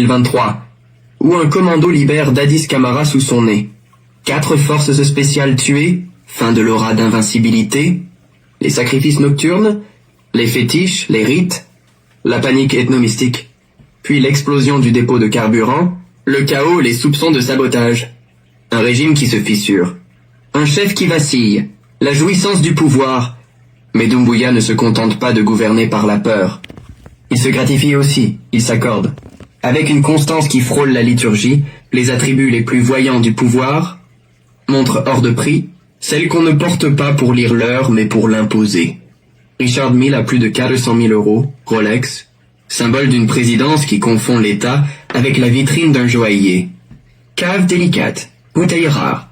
2023, où un commando libère Dadis Camara sous son nez. 4 forces spéciales tuées, fin de l'aura d'invincibilité, les sacrifices nocturnes, les fétiches, les rites, la panique ethnomystique, puis l'explosion du dépôt de carburant, le chaos, les soupçons de sabotage. Un régime qui se fissure. Un chef qui vacille, la jouissance du pouvoir. Mais Doumbouya ne se contente pas de gouverner par la peur. Il se gratifie aussi, il s'accorde. Avec une constance qui frôle la liturgie, les attributs les plus voyants du pouvoir, montre hors de prix, celle qu'on ne porte pas pour lire l'heure mais pour l'imposer. Richard Mille a plus de 400 000 euros, Rolex, symbole d'une présidence qui confond l'État avec la vitrine d'un joaillier. Cave délicate, bouteille rare,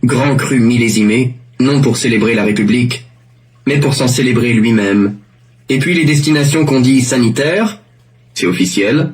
grand cru millésimé, non pour célébrer la République, mais pour s'en célébrer lui-même. Et puis les destinations qu'on dit sanitaires, c'est officiel,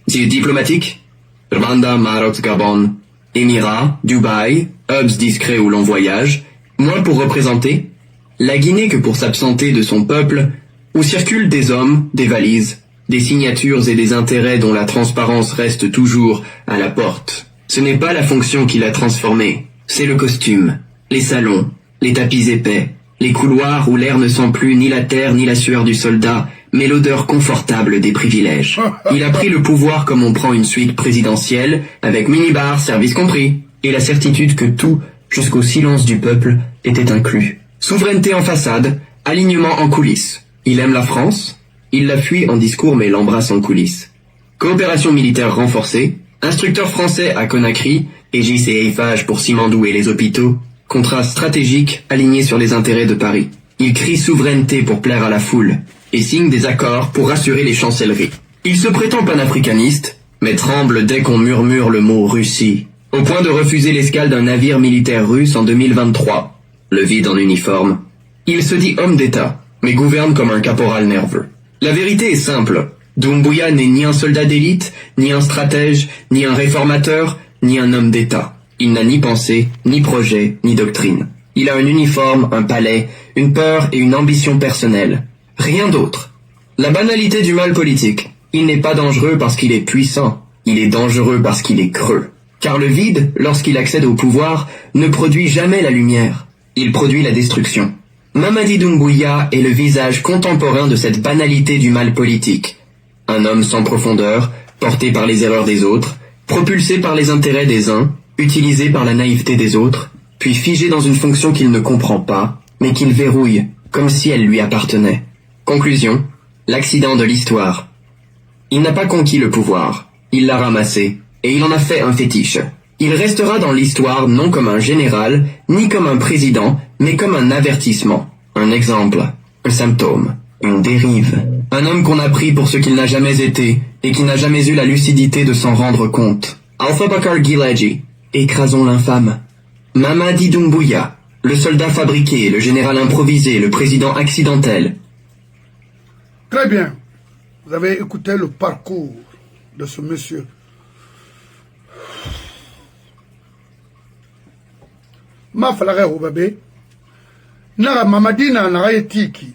c'est diplomatique, Rwanda, Maroc, Gabon, Émirats, Dubaï, hubs discrets où l'on voyage, moins pour représenter, la Guinée que pour s'absenter de son peuple, où circulent des hommes, des valises, des signatures et des intérêts dont la transparence reste toujours à la porte. Ce n'est pas la fonction qui l'a transformé, c'est le costume, les salons, les tapis épais, les couloirs où l'air ne sent plus ni la terre ni la sueur du soldat, mais l'odeur confortable des privilèges. Il a pris le pouvoir comme on prend une suite présidentielle, avec minibar, service compris, et la certitude que tout, jusqu'au silence du peuple, était inclus. Souveraineté en façade, alignement en coulisses. Il aime la France, il la fuit en discours mais l'embrasse en coulisses. Coopération militaire renforcée, instructeur français à Conakry, Aegis et Eiffage pour Simandou et les hôpitaux, contrat stratégique aligné sur les intérêts de Paris. Il crie souveraineté pour plaire à la foule, et signe des accords pour rassurer les chancelleries. Il se prétend panafricaniste, mais tremble dès qu'on murmure le mot Russie, au point de refuser l'escale d'un navire militaire russe en 2023, le vide en uniforme. Il se dit homme d'État, mais gouverne comme un caporal nerveux. La vérité est simple, Doumbouya n'est ni un soldat d'élite, ni un stratège, ni un réformateur, ni un homme d'État. Il n'a ni pensée, ni projet, ni doctrine. Il a un uniforme, un palais, une peur et une ambition personnelle. Rien d'autre. La banalité du mal politique. Il n'est pas dangereux parce qu'il est puissant. Il est dangereux parce qu'il est creux. Car le vide, lorsqu'il accède au pouvoir, ne produit jamais la lumière. Il produit la destruction. Mamadi Doumbouya est le visage contemporain de cette banalité du mal politique. Un homme sans profondeur, porté par les erreurs des autres, propulsé par les intérêts des uns, utilisé par la naïveté des autres, puis figé dans une fonction qu'il ne comprend pas, mais qu'il verrouille, comme si elle lui appartenait. Conclusion, l'accident de l'histoire. Il n'a pas conquis le pouvoir, il l'a ramassé, et il en a fait un fétiche. Il restera dans l'histoire non comme un général, ni comme un président, mais comme un avertissement, un exemple, un symptôme, une dérive. Un homme qu'on a pris pour ce qu'il n'a jamais été, et qui n'a jamais eu la lucidité de s'en rendre compte. Alpha Bakar Gileadji, écrasons l'infâme. Mamadi Doumbouya, le soldat fabriqué, le général improvisé, le président accidentel. Très bien. Vous avez écouté le parcours de ce monsieur. Ma falaka obabe nara mamadina nara etiki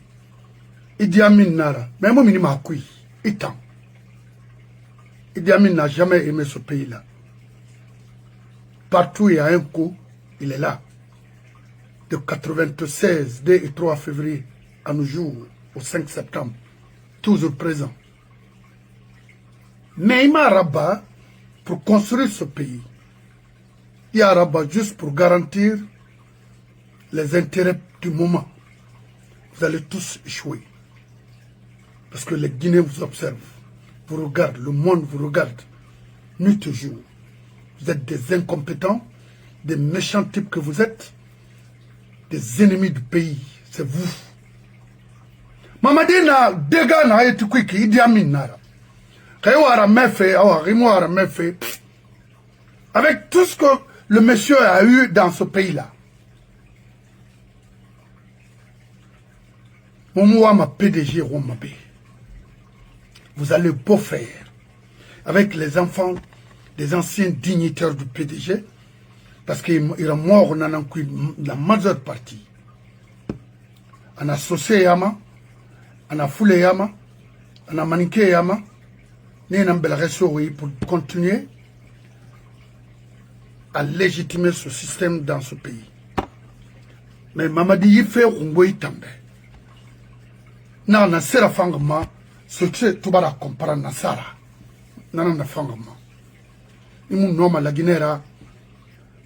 Idi Amin nara mais moi minima kui itan Idi Amin n'a jamais aimé ce pays-là. Partout il y a un coup, il est là. De 96, 2 et 3 février à nos jours, au 5 septembre, toujours présent. Mais il m'a rabat pour construire ce pays. Il y a rabat juste pour garantir les intérêts du moment. Vous allez tous échouer. Parce que les Guinéens vous observent, vous regardent, le monde vous regarde, nuit et jour. Vous êtes des incompétents, des méchants types que vous êtes, des ennemis du pays, c'est vous. Mamadi na dega na yetu kwiki Idi Amin nara. Kayawara mefe, awara mefe. Avec tout ce que le monsieur a eu dans ce pays-là. Moumouama PDG Romabe. Vous allez beau faire avec les enfants des anciens dignitaires du PDG, parce qu'il est mort la majeure partie. On a Sosé Yama, on a Foulé Yama, on a Maniké Yama, pour continuer à légitimer ce système dans ce pays. Mais Mamadi y fait Rungoy Tambe. Na sera fangama, ce que tu vas comprendre Nasara. Na fangama. Imu noma la Guinera,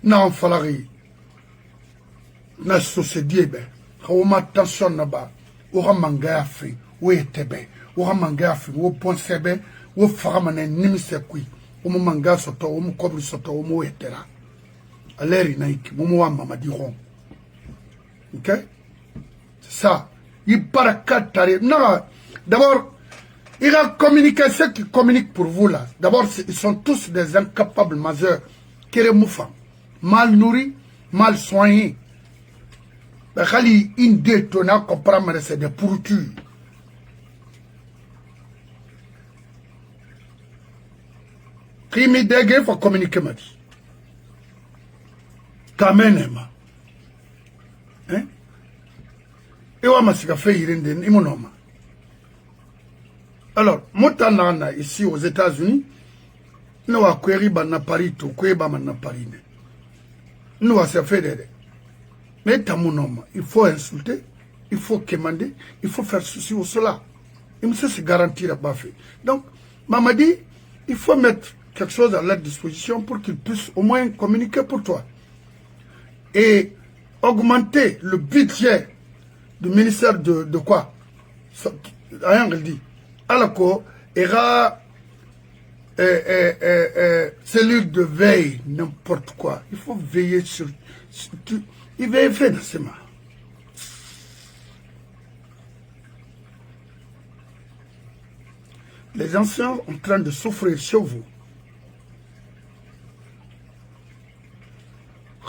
na falari. Na société be. Hauma tension naba. Oha manga fi, we tebe. Oha manga fi, wo ponsebe, wo faramane nimise kui. Omo manga soto, omo kobri soto, omo etera. Aleri naiki, momo wa Mamadi ron. Ok? C'est ça. Il part quatre. Non, d'abord, il y a communiqué ceux qui communiquent pour vous là. D'abord, ils sont tous des incapables majeurs. Kérémoufa. Mal nourris, mal soignés. Mais une détonnante comprendre c'est des pourritures. Qui me dégué, il faut communiquer, m'a dit. Kamenema. Hein? Et on m'a fait imonoma. Alors, Motanana, ici aux États-Unis, nous avons query na Paris, tout query na Paris. Nous avons fait des. Mais tamonoma, il faut insulter, il faut commander, il faut faire ceci ou cela. Et monsieur se garantit à Bafé. Donc, maman dit, il faut mettre quelque chose à leur disposition pour qu'ils puissent au moins communiquer pour toi. Et augmenter le budget du ministère de quoi? Rien qu'elle dit. Alors il y aura cellule de veille, n'importe quoi. Il faut veiller sur il veille financement. Les anciens sont en train de souffrir chez vous.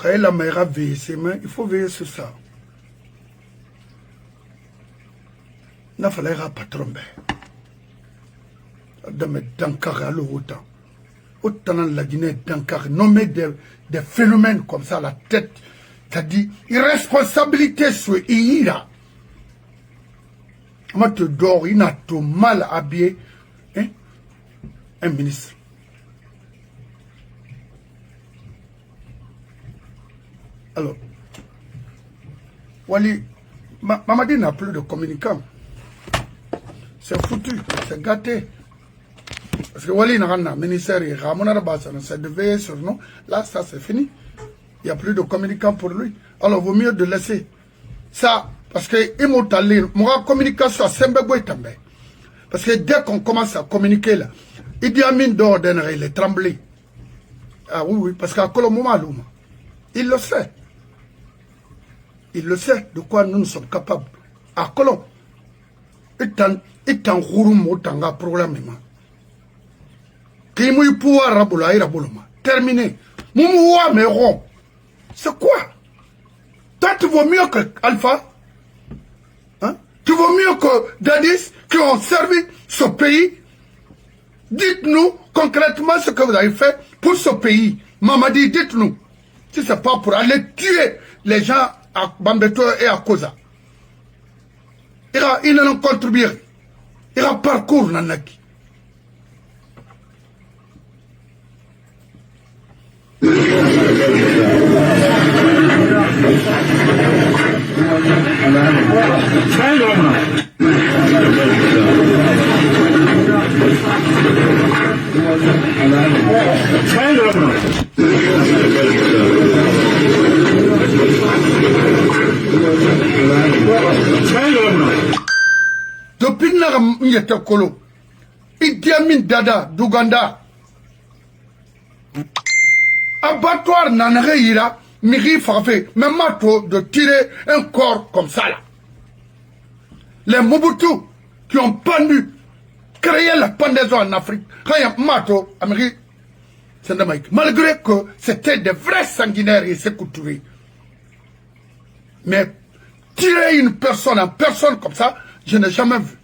La mère a veillé ses mains, il faut veiller sur ça. Il fallait pas tromper. Dans Dankar à l'autant. Autant la Guinée Dankar, nommer des phénomènes comme ça, la tête, t'as dit, irresponsabilité sur Ira. Moi, te dors, il n'a tout mal habillé, hein, un ministre. Alors, Wali, Mamadi n'a plus de communicants. C'est foutu, c'est gâté. Parce que Wali n'a rien, ministère, c'est de veiller sur nous. Là, ça c'est fini. Il n'y a plus de communicants pour lui. Alors, il vaut mieux de laisser ça. Parce que, moi, communication, c'est un peu tombé. Parce que dès qu'on commence à communiquer là, Idi Amin dehors il est tremblé. Ah oui, parce qu'à Colomoma, il le sait. Il le sait de quoi nous sommes capables. À Colomb, il t'en rourum autant de problème. Qui m'a eu pouvoir raboula, terminé. Moumouwa, mais rond. C'est quoi? Toi, tu vaux mieux que Alpha? Hein? Tu vaux mieux que Dadis qui ont servi ce pays? Dites-nous concrètement ce que vous avez fait pour ce pays. Mamadi, dites-nous. Si ce n'est pas pour aller tuer les gens à Bambeto et à Koza. Il n'en contribue. Il a parcours nanaki. Depuis Nara Kolo, Idi Amin Dada d'Ouganda, abattoir Nanare Ira, Miri Farfé, même mato de tirer un corps comme ça là. Les Mobutu qui ont pendu, créé la pendaison en Afrique, mato, Amérique, malgré que c'était des vrais sanguinaires et c'est couturés. Mais tirer une personne en personne comme ça, je n'ai jamais vu.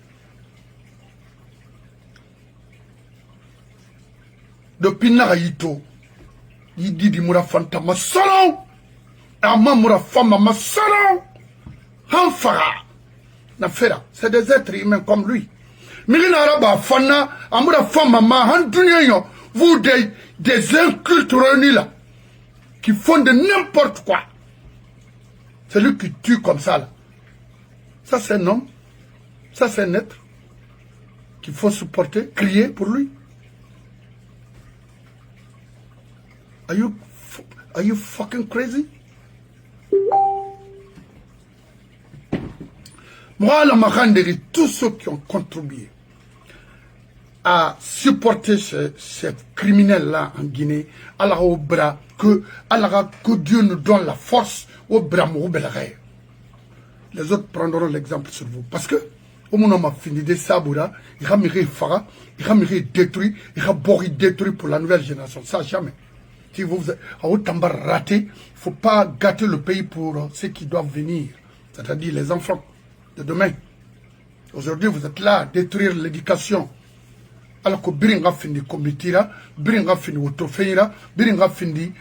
Depuis Naraïto, il dit du Moura Fanta, ma salon, Ama Moura Fama, ma salon, Hanfara, Nafera, c'est des êtres humains comme lui. Milinaraba Fana, Amoura Fama, Mahandunyo, vous des incultes réunis là, qui font de n'importe quoi. C'est lui qui tue comme ça là. Ça c'est un homme, ça c'est un être qu'il faut supporter, crier pour lui. Are you fucking crazy? Moi, la Mahanderi, tous ceux qui ont contribué à supporter ces criminels-là en Guinée, Allah au bras, que Dieu nous donne la force au bras. Les autres prendront l'exemple sur vous. Parce que, au moment où on a fini de Saboura, il va me faire, il va me détruire, il va détruire pour la nouvelle génération. Ça, jamais. Si vous avez raté, il ne faut pas gâter le pays pour ceux qui doivent venir, c'est-à-dire les enfants de demain. Aujourd'hui, vous êtes là à détruire l'éducation. Alors que Biringa fini Komitira, Biringa fini Otofeira, Biringa fini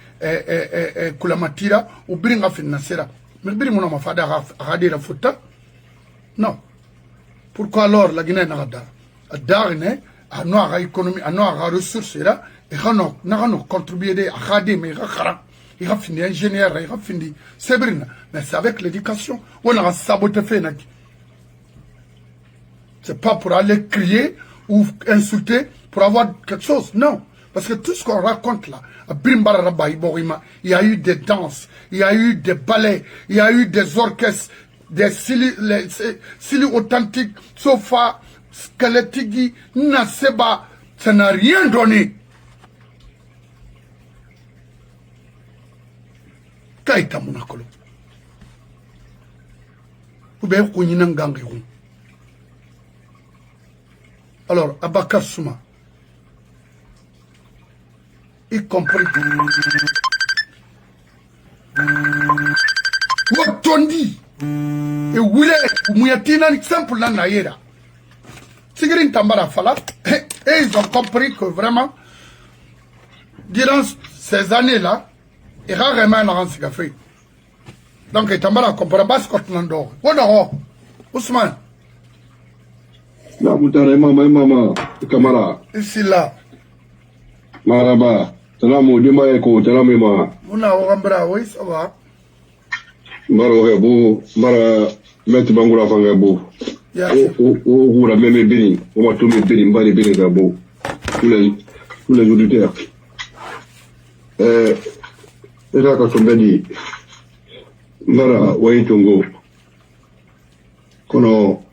Kulamatira, ou Biringa fini Nasera. Mais Biringa n'a pas fait la faute. Non. Pourquoi alors la Guinée n'a pas fait d'argent, à notre économie, à nos ressources, et n'a contribué à Khadi, mais il a fini ingénieur, il a fini Sébrina. Mais c'est avec l'éducation. On a saboté fait. C'est pas pour aller crier ou insulter pour avoir quelque chose. Non. Parce que tout ce qu'on raconte là, à Brimbaraba, il y a eu des danses, il y a eu des ballets, il y a eu des orchestres, des sili authentiques, sofa, squelettique, naseba, ça n'a rien donné. Kaita Monakolo. Ou bien Kouninan. Alors, Abakar Souma, y compris Watondi et Wile Mouyatina, exemple là, Naïra. Sigrin Tambara Fala, et ils ont compris que vraiment, durant ces années-là, il y a vraiment un café. Donc, il Tambara comprend pas ce qu'on a dit. Ousmane. La Moutare Mama, Kamara. Ici là. Maraba. Salamu Dima Eko, Talamima. Mouna Orambra, oui, ça va. Maro Hebo, Mara Met Bangura Fangabo. O la même béni. On va tout mettre béni, Mbari Béni Gabo. Tous les auditeurs. Et là, quand on m'a dit, Mara Waitongo, Kono.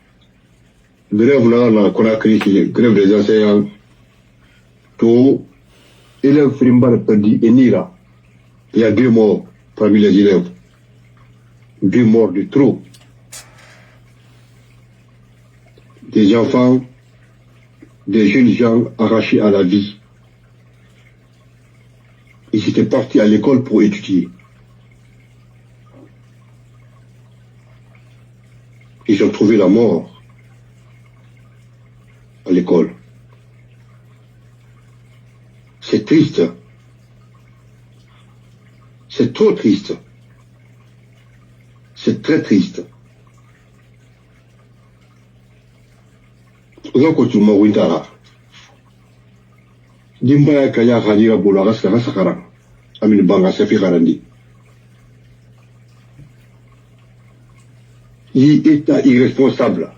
Grève là, on a Conakry, grève des enseignants. Tout élève Frimbar perdu et Nira. Il y a 2 morts parmi les élèves. 2 morts de trop. Des enfants, des jeunes gens arrachés à la vie. Ils étaient partis à l'école pour étudier. Ils ont trouvé la mort à l'école. C'est triste. C'est trop triste. C'est très triste. Donc, tu m'as dit, Dimbaya Kaya Hadira Boulaga Sakara, Amin Banga Safi Harandi. Il est irresponsable.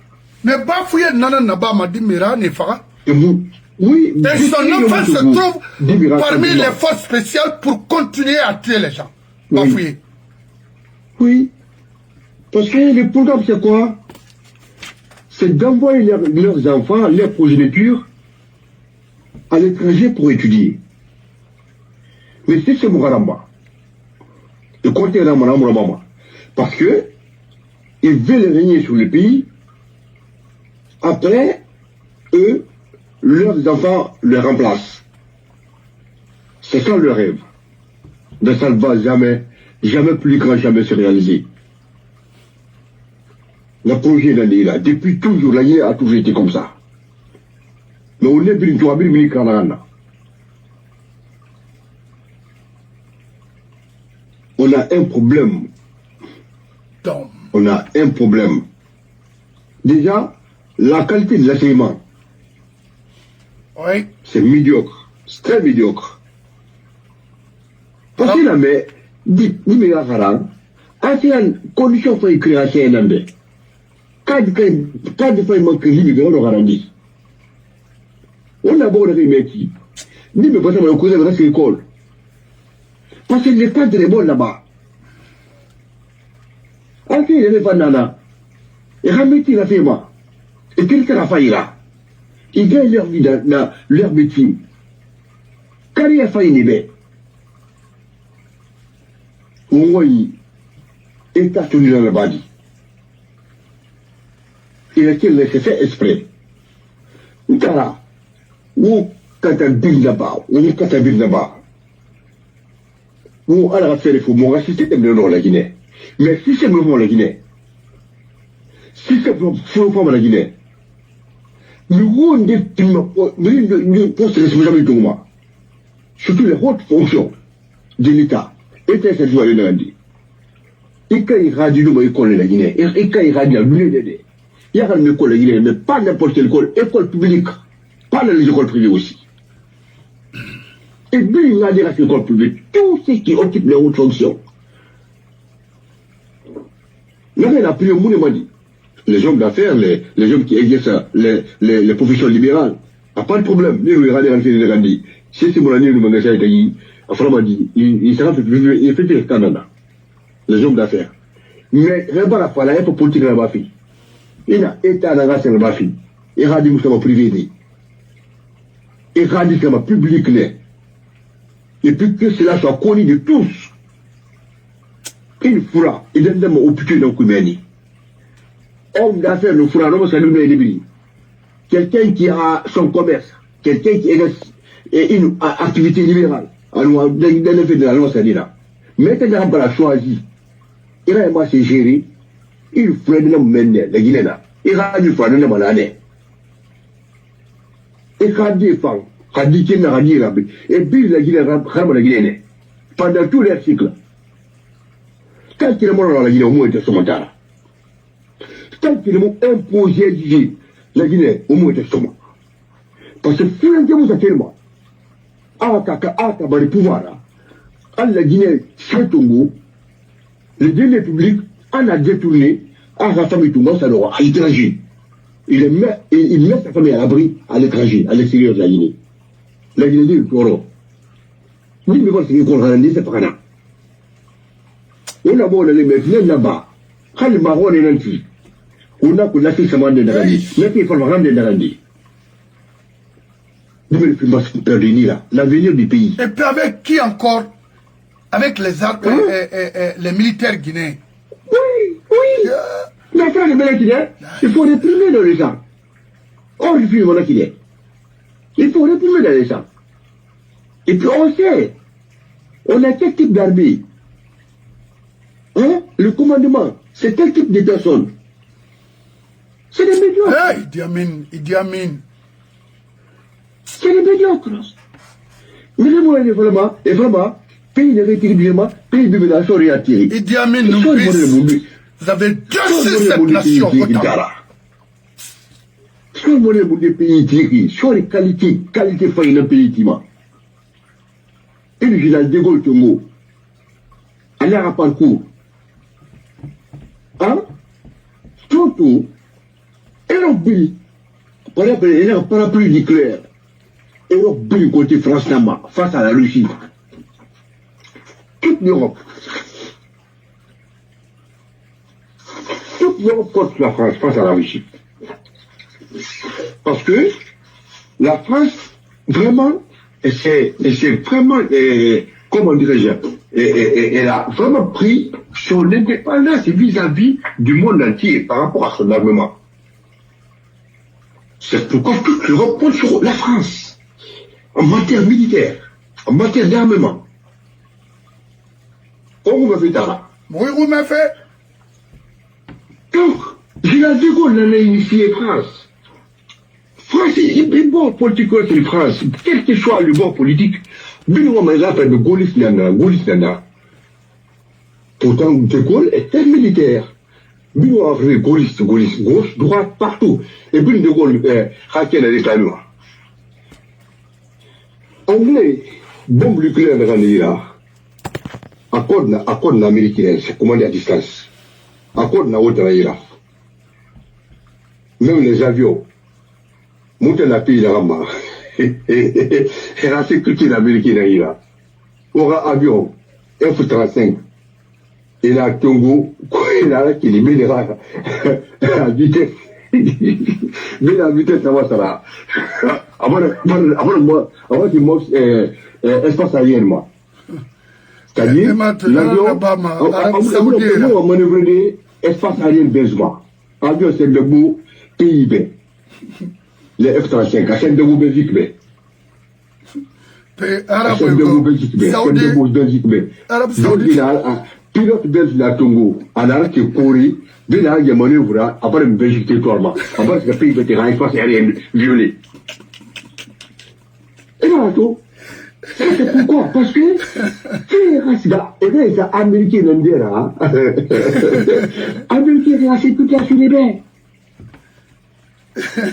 Mais bafouiller Nana Naba m'a dit Mira Nefara. Oui, et son enfant se trouve parmi les forces spéciales pour continuer à tuer les gens. Bafouiller. Oui. Parce que le programme, c'est quoi? C'est d'envoyer leurs enfants, leurs progénitures, à l'étranger pour étudier. Mais si c'est Mouharamba, le côté Ramanamama, parce que ils veulent régner sur le pays. Après, eux, leurs enfants le remplacent. C'est ça le rêve. Mais ça ne va jamais plus grand, jamais se réaliser. Le projet l'année là, depuis toujours, l'année a toujours été comme ça. Mais on est bien on a un problème. On a un problème. Déjà, la qualité de l'enseignement Oui. C'est médiocre. C'est très médiocre. Parce que là, mais, dis mais là, c'est une condition pour y créer un homme. Quand il faut manquer l'immigré, on aura rendu. On a beau le remettre. Dis mais pas ça, mais on cause de l'école. Parce que les cadres est bon là-bas. En fait, il y a des fanana. Et remettre la firme. Et quelqu'un a failli là. Ils gagnent leur vie dans leur métier. Quand il a failli, on voit États-Unis dans le badi. Il a été laissé faire exprès. Voilà. Ou quand tu as bin là-bas, ou quand tu as bin là-bas. Ou à la faire il faut mon racisme le nord de la Guinée. Mais si c'est le mouvement de la Guinée, si c'est le mouvement de la Guinée, le rôle des postes de responsabilité de moi, surtout les hautes fonctions de l'État, était cette fois le lundi. Et quand il radie nous, école de la Guinée, et quand il radie à l'UNED, il y a une école de la Guinée, mais pas n'importe quelle école publique, pas dans les écoles privées aussi. Et bien, il y a des écoles publiques, tous ceux qui occupent les hautes fonctions. Là, il a pris au monde, dit. Les hommes d'affaires, les hommes qui exercent les professions libérales, a pas de problème. Lui, il regarde les Gandhi. Si c'est mon année, le magasin est dit, franchement dit, il sera fait le Canada. Les hommes d'affaires. Mais, regarde la fois, là, il faut politique là-bas, fille. Il a état dans la là-bas, fille. Il a dit, nous privé. Il a dit, que public, et puis que cela soit connu de tous. Il fera, il donne des mots au putain d'un coup de homme d'affaires, le fera, non, c'est le quelqu'un qui a son commerce, quelqu'un qui exerce une activité libérale, dans le fait de la loi, c'est là. Maintenant, on va choisir. Il a moi, c'est géré, il ferait de l'homme mener, la Guinée là. Il a du fois de l'homme à l'année. Et quand des femmes, quand dit qu'il n'a rien dit, et puis la Guinée, la Guinée, pendant tous les cycles. Quand il est mort dans la Guinée, au moins, il était sur mon tas. Tant qu'ils m'ont imposé la Guinée, au moins, il était sur moi. Parce que finalement, vous avez tellement. Le pouvoir là. La Guinée, c'est Tongo. Le délai public, on a détourné, à la famille Tongo, ça l'aura à l'étranger. Il met sa famille à l'abri à l'étranger, à l'extérieur de la Guinée. La Guinée dit le Toro. Oui, mais voilà, c'est qu'on a rendu, c'est pas rien. On a beau aller maintenant là-bas. Quand le marron est nanti. On a que la fille s'amende de Narandi. Mais il faut le rendre de Narandi. Nous, le plus perdu là. L'avenir du pays. Et puis avec qui encore? Avec les les militaires guinéens. Oui. La France est Guinée. Il faut réprimer dans les gens. On réprime mon Guinée. Il faut réprimer dans les gens. Et puis on sait. On a quel type d'armée? Hein? Le commandement, c'est quel type de personnes? C'est des médiocres. Hey, Idi Amin. C'est des médiocres. Mais le moyen est vraiment, pays de rééquilibrement, pays de ménage orienté. Idi Amin nous pisse. Vous avez deux cette nation. Ce que vous voulez pays tirés, sur les qualités failles d'un pays qui m'a. Et le général de Gaulle Tongo, à l'air parcours. Hein? Surtout, Europe, par exemple, un parapluie nucléaire. Europe, côté France, face à la Russie. Toute l'Europe. Toute l'Europe contre la France face à la Russie. Parce que la France, vraiment, c'est vraiment, comment dirais-je, elle a vraiment pris son indépendance vis-à-vis du monde entier par rapport à son armement. C'est pourquoi toute l'Europe compte sur la France, en matière militaire, en matière d'armement. On m'a fait ça. Oui, vous m'avez fait. Donc, Général de Gaulle en a initié France. France, il est bon politique c'est France. Quel que soit le bon politique, Benoît Maza fait de Gaulliste Nana. Pourtant, De Gaulle était militaire. Benoît a fait Gaulliste, gauche, droite, partout. Et puis De Gaulle, Raquel a l'État noir. anglais, bombe nucléaire dans l'Irak. Accord américain, c'est commandé à distance. Accord na haute dans l'Irak. Même les avions, monter la pays là-bas. Et la sécurité américaine dans l'Irak. Aura avion, F-35. Et là, Congo, il a qui est bien à vitesse. Mais la vitesse, ça va, ça va. Avant qu'il manque espace aérien, moi. C'est-à-dire, l'avion, on va manœuvrer l'espace aérien besoin. L'avion, c'est le mot PIB. Les F-35, c'est le mot Belgique, mais. Arab Saoudi. Donc, il a pilote belge la Congo, en Arabe qui est Corée, il a des manœuvres, après une Belgique territorialement. Après, c'est le pays vétéran, espace aérien violé. Et là, tout. C'est pourquoi? Parce que, c'est les Américains n'ont pas Américains, c'est la sécurité sur les bains.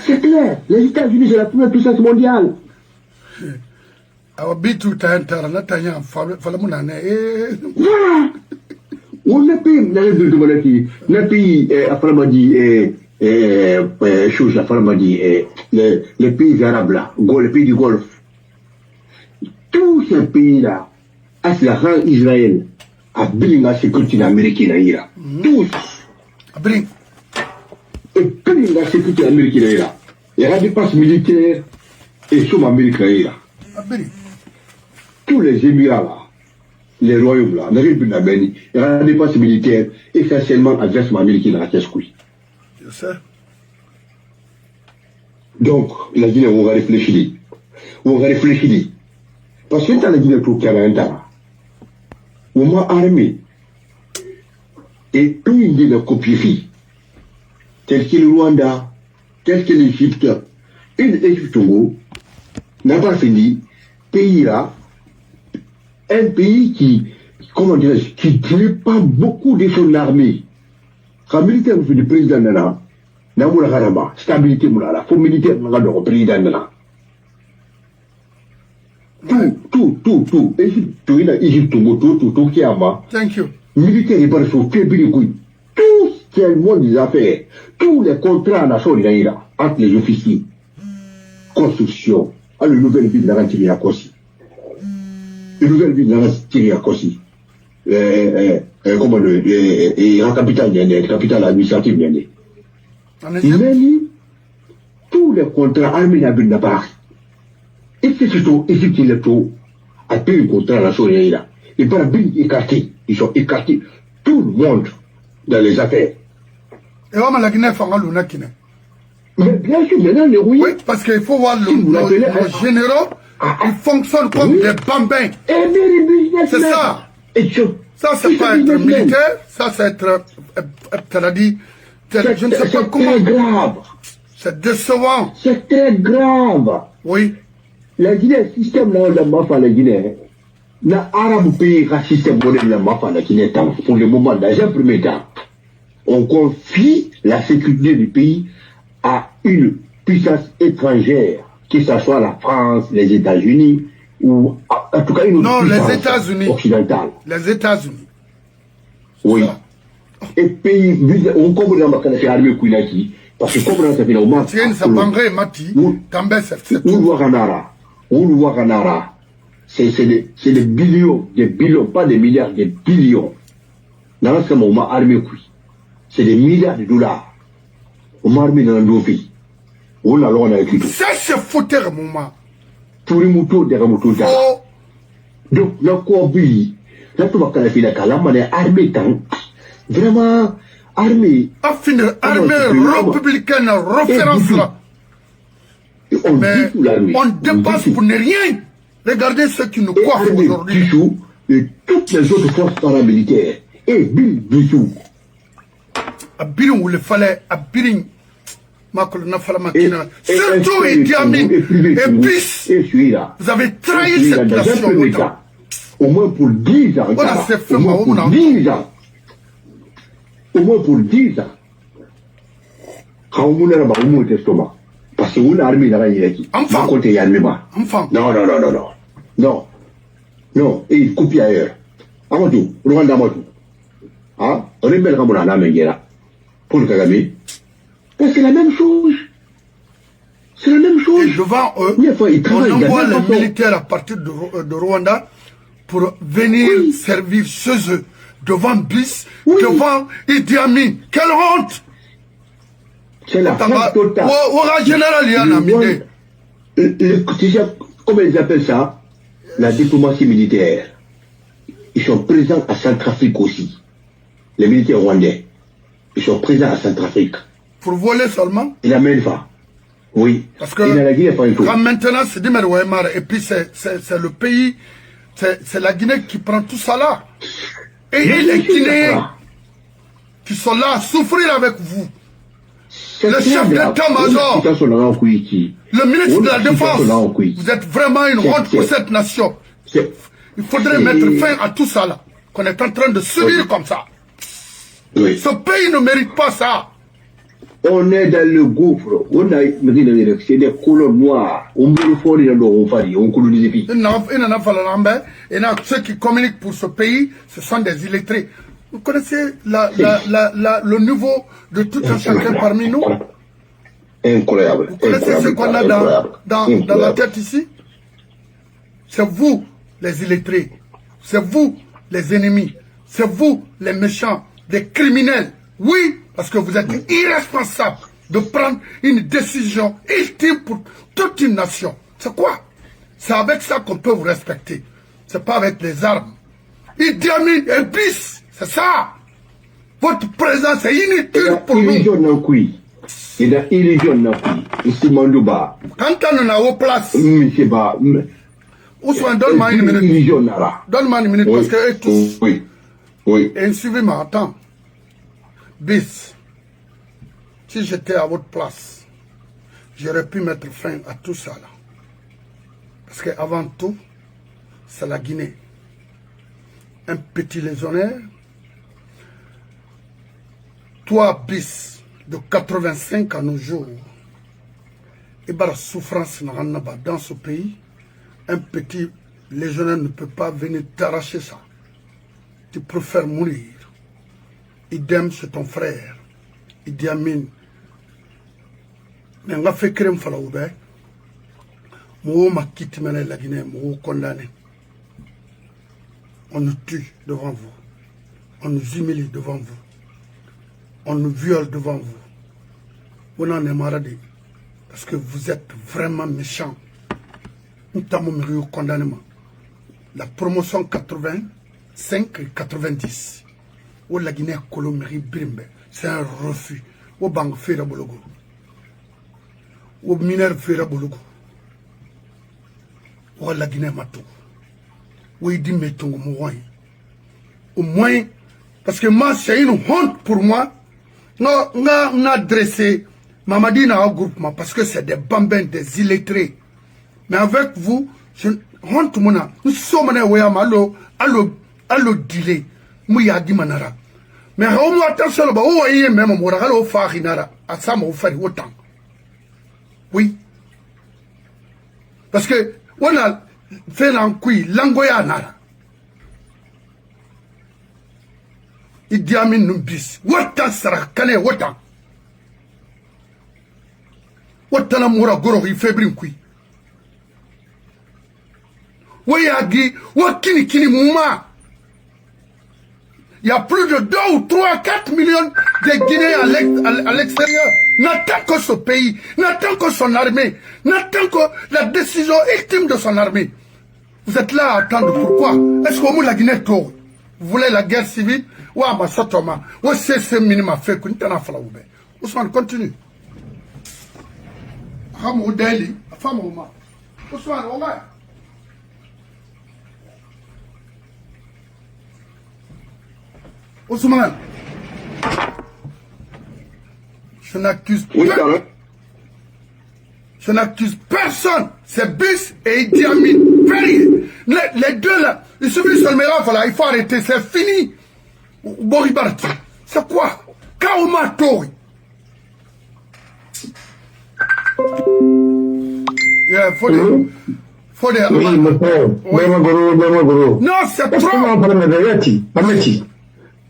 C'est clair. Les États-Unis, c'est la première puissance mondiale. Voilà. On a pays, les pays arabes là, les pays du Golfe. Tous ces pays-là, à la rang Israël, à la sécurité américaine à Irak. Tous. Et puis la sécurité américaine à Irak. Il y a des passes militaires et sommes américains à Irak. Tous les Émirats là, les royaumes là, n'arrivent plus à Béni. Il y a des passes militaires essentiellement à l'adresse américaine à la Tescoui. Je sais. Donc, la Guinée, on va réfléchir. Parce que dans la Guinée, tout qui a un temps, on m'a armé. Et pays de la copie, tel que le Rwanda, tel que l'Égypte, et l'Égypte n'a pas fini, pays là, un pays qui, comment dirais-je, qui ne pas beaucoup de son armée. Quand le militaire fait du président Nana, n'a pas stabilité, la faut militaire n'a pas de président Nana. Tout. Égypte, tout qui est à moi. Thank you. Militaire est pas sur tout ce qui est le monde des affaires, tous les contrats nationaux entre les officiers, construction, à une nouvelle ville dans la Syrie à Kossi. Une nouvelle ville dans la Syrie à Kossi. Comment la capitale administrative Niamey. Mais tous les contrats armés n'a pas. Et c'est surtout Égypte qui est tout à payer le contrat national là. Et par bien écartés, ils sont écartés tout le monde dans les affaires. Et on la Guinée fera l'una qui n'est. Mais bien sûr, maintenant, les rouillés. Oui, parce qu'il faut voir les généraux, ils fonctionnent comme des bambins. C'est ça. Ça, c'est pas être militaire, ça, c'est être, je ne sais pas comment. C'est très grave. C'est décevant. C'est très grave. Oui. La Guinée, système là, la mafia, la Guinée, n'a arabe pays, un système modèle, la mafia, la Guinée, pour le moment, dans un premier temps, on confie la sécurité du pays à une puissance étrangère, que ce soit la France, les États-Unis, ou en tout cas une autre puissance occidentale. Les États-Unis. Oui. Et pays, on comprend dans la armée Kouinaki, parce que comme ça fait le moment. C'est une sabangre mati, Kambé, c'est Oulouaranara, c'est des billions, pas des milliards, des billions. Dans ce moment, armée Koui. C'est des milliards de dollars. On m'a armé dans le pays. On a l'on a écrit tout. Ça, c'est foutu, moment. Tous les moutons, des moutons. Donc, la Kobi, là, tout va faire la calamane, armée tant. Vraiment, armée. Armée républicaine, référence là. Mais on dépasse pour ne rien. Regardez ceux qui nous coiffent aujourd'hui. Et toutes les autres forces paramilitaires. Et Bill Bissou. Abirin où il fallait, Abirin. Surtout Idi Amin. Et puis, vous avez trahi cette nation. Au moins pour 10 ans. Voilà, c'est fait, au moins pour 10 ans. Au moins pour 10 ans. Quand on a un mot d'estomac. Parce que vous l'armée dans la Yéki. Enfant. Enfant. Enfant. Non. Non. Non, et il copie ailleurs. Amadou, Rwanda Amadou. Ah, rebelle comme on a la pour le Kagame. C'est la même chose. C'est la même chose. Et devant eux, on envoie les militaires à partir de Rwanda pour venir servir chez eux. Devant BIS, devant Idi Amin. Quelle honte! C'est la honte totale. Au général, il y en a mis. Tu sais comment ils appellent ça? La diplomatie militaire. Ils sont présents à Centrafrique aussi. Les militaires rwandais. Ils sont présents à Centrafrique. Pour voler seulement? Il n'amène pas. Oui. Parce que quand maintenant c'est Dimer Ouaimar, et puis c'est le pays, c'est la Guinée qui prend tout ça là. Et les Guinéens qui sont là à souffrir avec vous. Le chef d'état-major, le ministre de la Défense, vous êtes vraiment une honte pour cette nation. Il faudrait mettre fin à tout ça là, qu'on est en train de subir comme ça. Oui. Ce pays ne mérite pas ça. On est dans le gouffre. On a c'est des colonnes noires. On colonise les pays. Et ceux qui communiquent pour ce pays, ce sont des illettrés. Vous connaissez le niveau de tout un chacun parmi nous? Incroyable. Vous connaissez ce qu'on a dans la tête ici? C'est vous, les illettrés. C'est vous, les ennemis. C'est vous, les méchants, les criminels. Oui, parce que vous êtes irresponsable de prendre une décision ultime pour toute une nation. C'est quoi? C'est avec ça qu'on peut vous respecter. C'est pas avec les armes. Idi Amin et BIS, c'est ça. Votre présence est inutile pour nous. Quand on est aux places, Ousmane, donne-moi une minute. Donne-moi une minute parce que eux tous. Oui. Et suivez-moi, attends. BIS, si j'étais à votre place, j'aurais pu mettre fin à tout ça là. Parce qu'avant tout, c'est la Guinée. Un petit légionnaire. Toi, BIS, de 85 à nos jours, et la souffrance dans ce pays, un petit légionnaire ne peut pas venir t'arracher ça. Tu préfères mourir. Idem, c'est ton frère. Idi Amin. Mais on a fait crème falaoube. Moi, ma quitte la Guinée, moi, condamné. On nous tue devant vous. On nous humilie devant vous. On nous viole devant vous. On en est maladie. Parce que vous êtes vraiment méchants. Nous t'avons condamnement. La promotion 85 et 90. Ou la Guinée Colombie Brimbe, c'est un refus. Ou Bang Fera Bologo. Ou Miner Fera Bologo. Ou la Guinée Matou. Ou Idi Metongo Mouaï. Au moins, parce que moi, c'est une honte pour moi. On a adressé Mamadi dans un groupement parce que c'est des bambins, des illettrés. Mais avec vous, je honte mon. Nous sommes allo delay. Mouya di manara. Mais au moins attention là-bas, où est même mon regalo farinara, à ça mon frère autant. Oui. Parce que on a fait l'encuit, l'angoya nara. Idi Amin numbis. Wata sara kane wata. Wata na mura goro il febrin kui. Wayagi, wakini kini mouma. Il y a plus de 2 ou 3, 4 millions de Guinéens à l'extérieur. N'attend que ce pays, n'attend que son armée, n'attend que la décision ultime de son armée. Vous êtes là à attendre pourquoi? Est-ce qu'au moins la Guinée tourne? Vous voulez la guerre civile? Ouah, ma sotoma. Ouah, c'est ce minimum fait qu'on t'en a fait là. Ousmane, continue. Hamou Daily, femme ou ma. Ousmane, on va. Ousmane, je n'accuse personne. C'est BIS et Idi Amin. Les deux là, il suffit seulement là, voilà, il faut arrêter, c'est fini. Boribarti, c'est quoi? Kauma Tori. Oui, mon frère. Goro. Non, c'est Parce que trop. on parle de Yati, Mameti.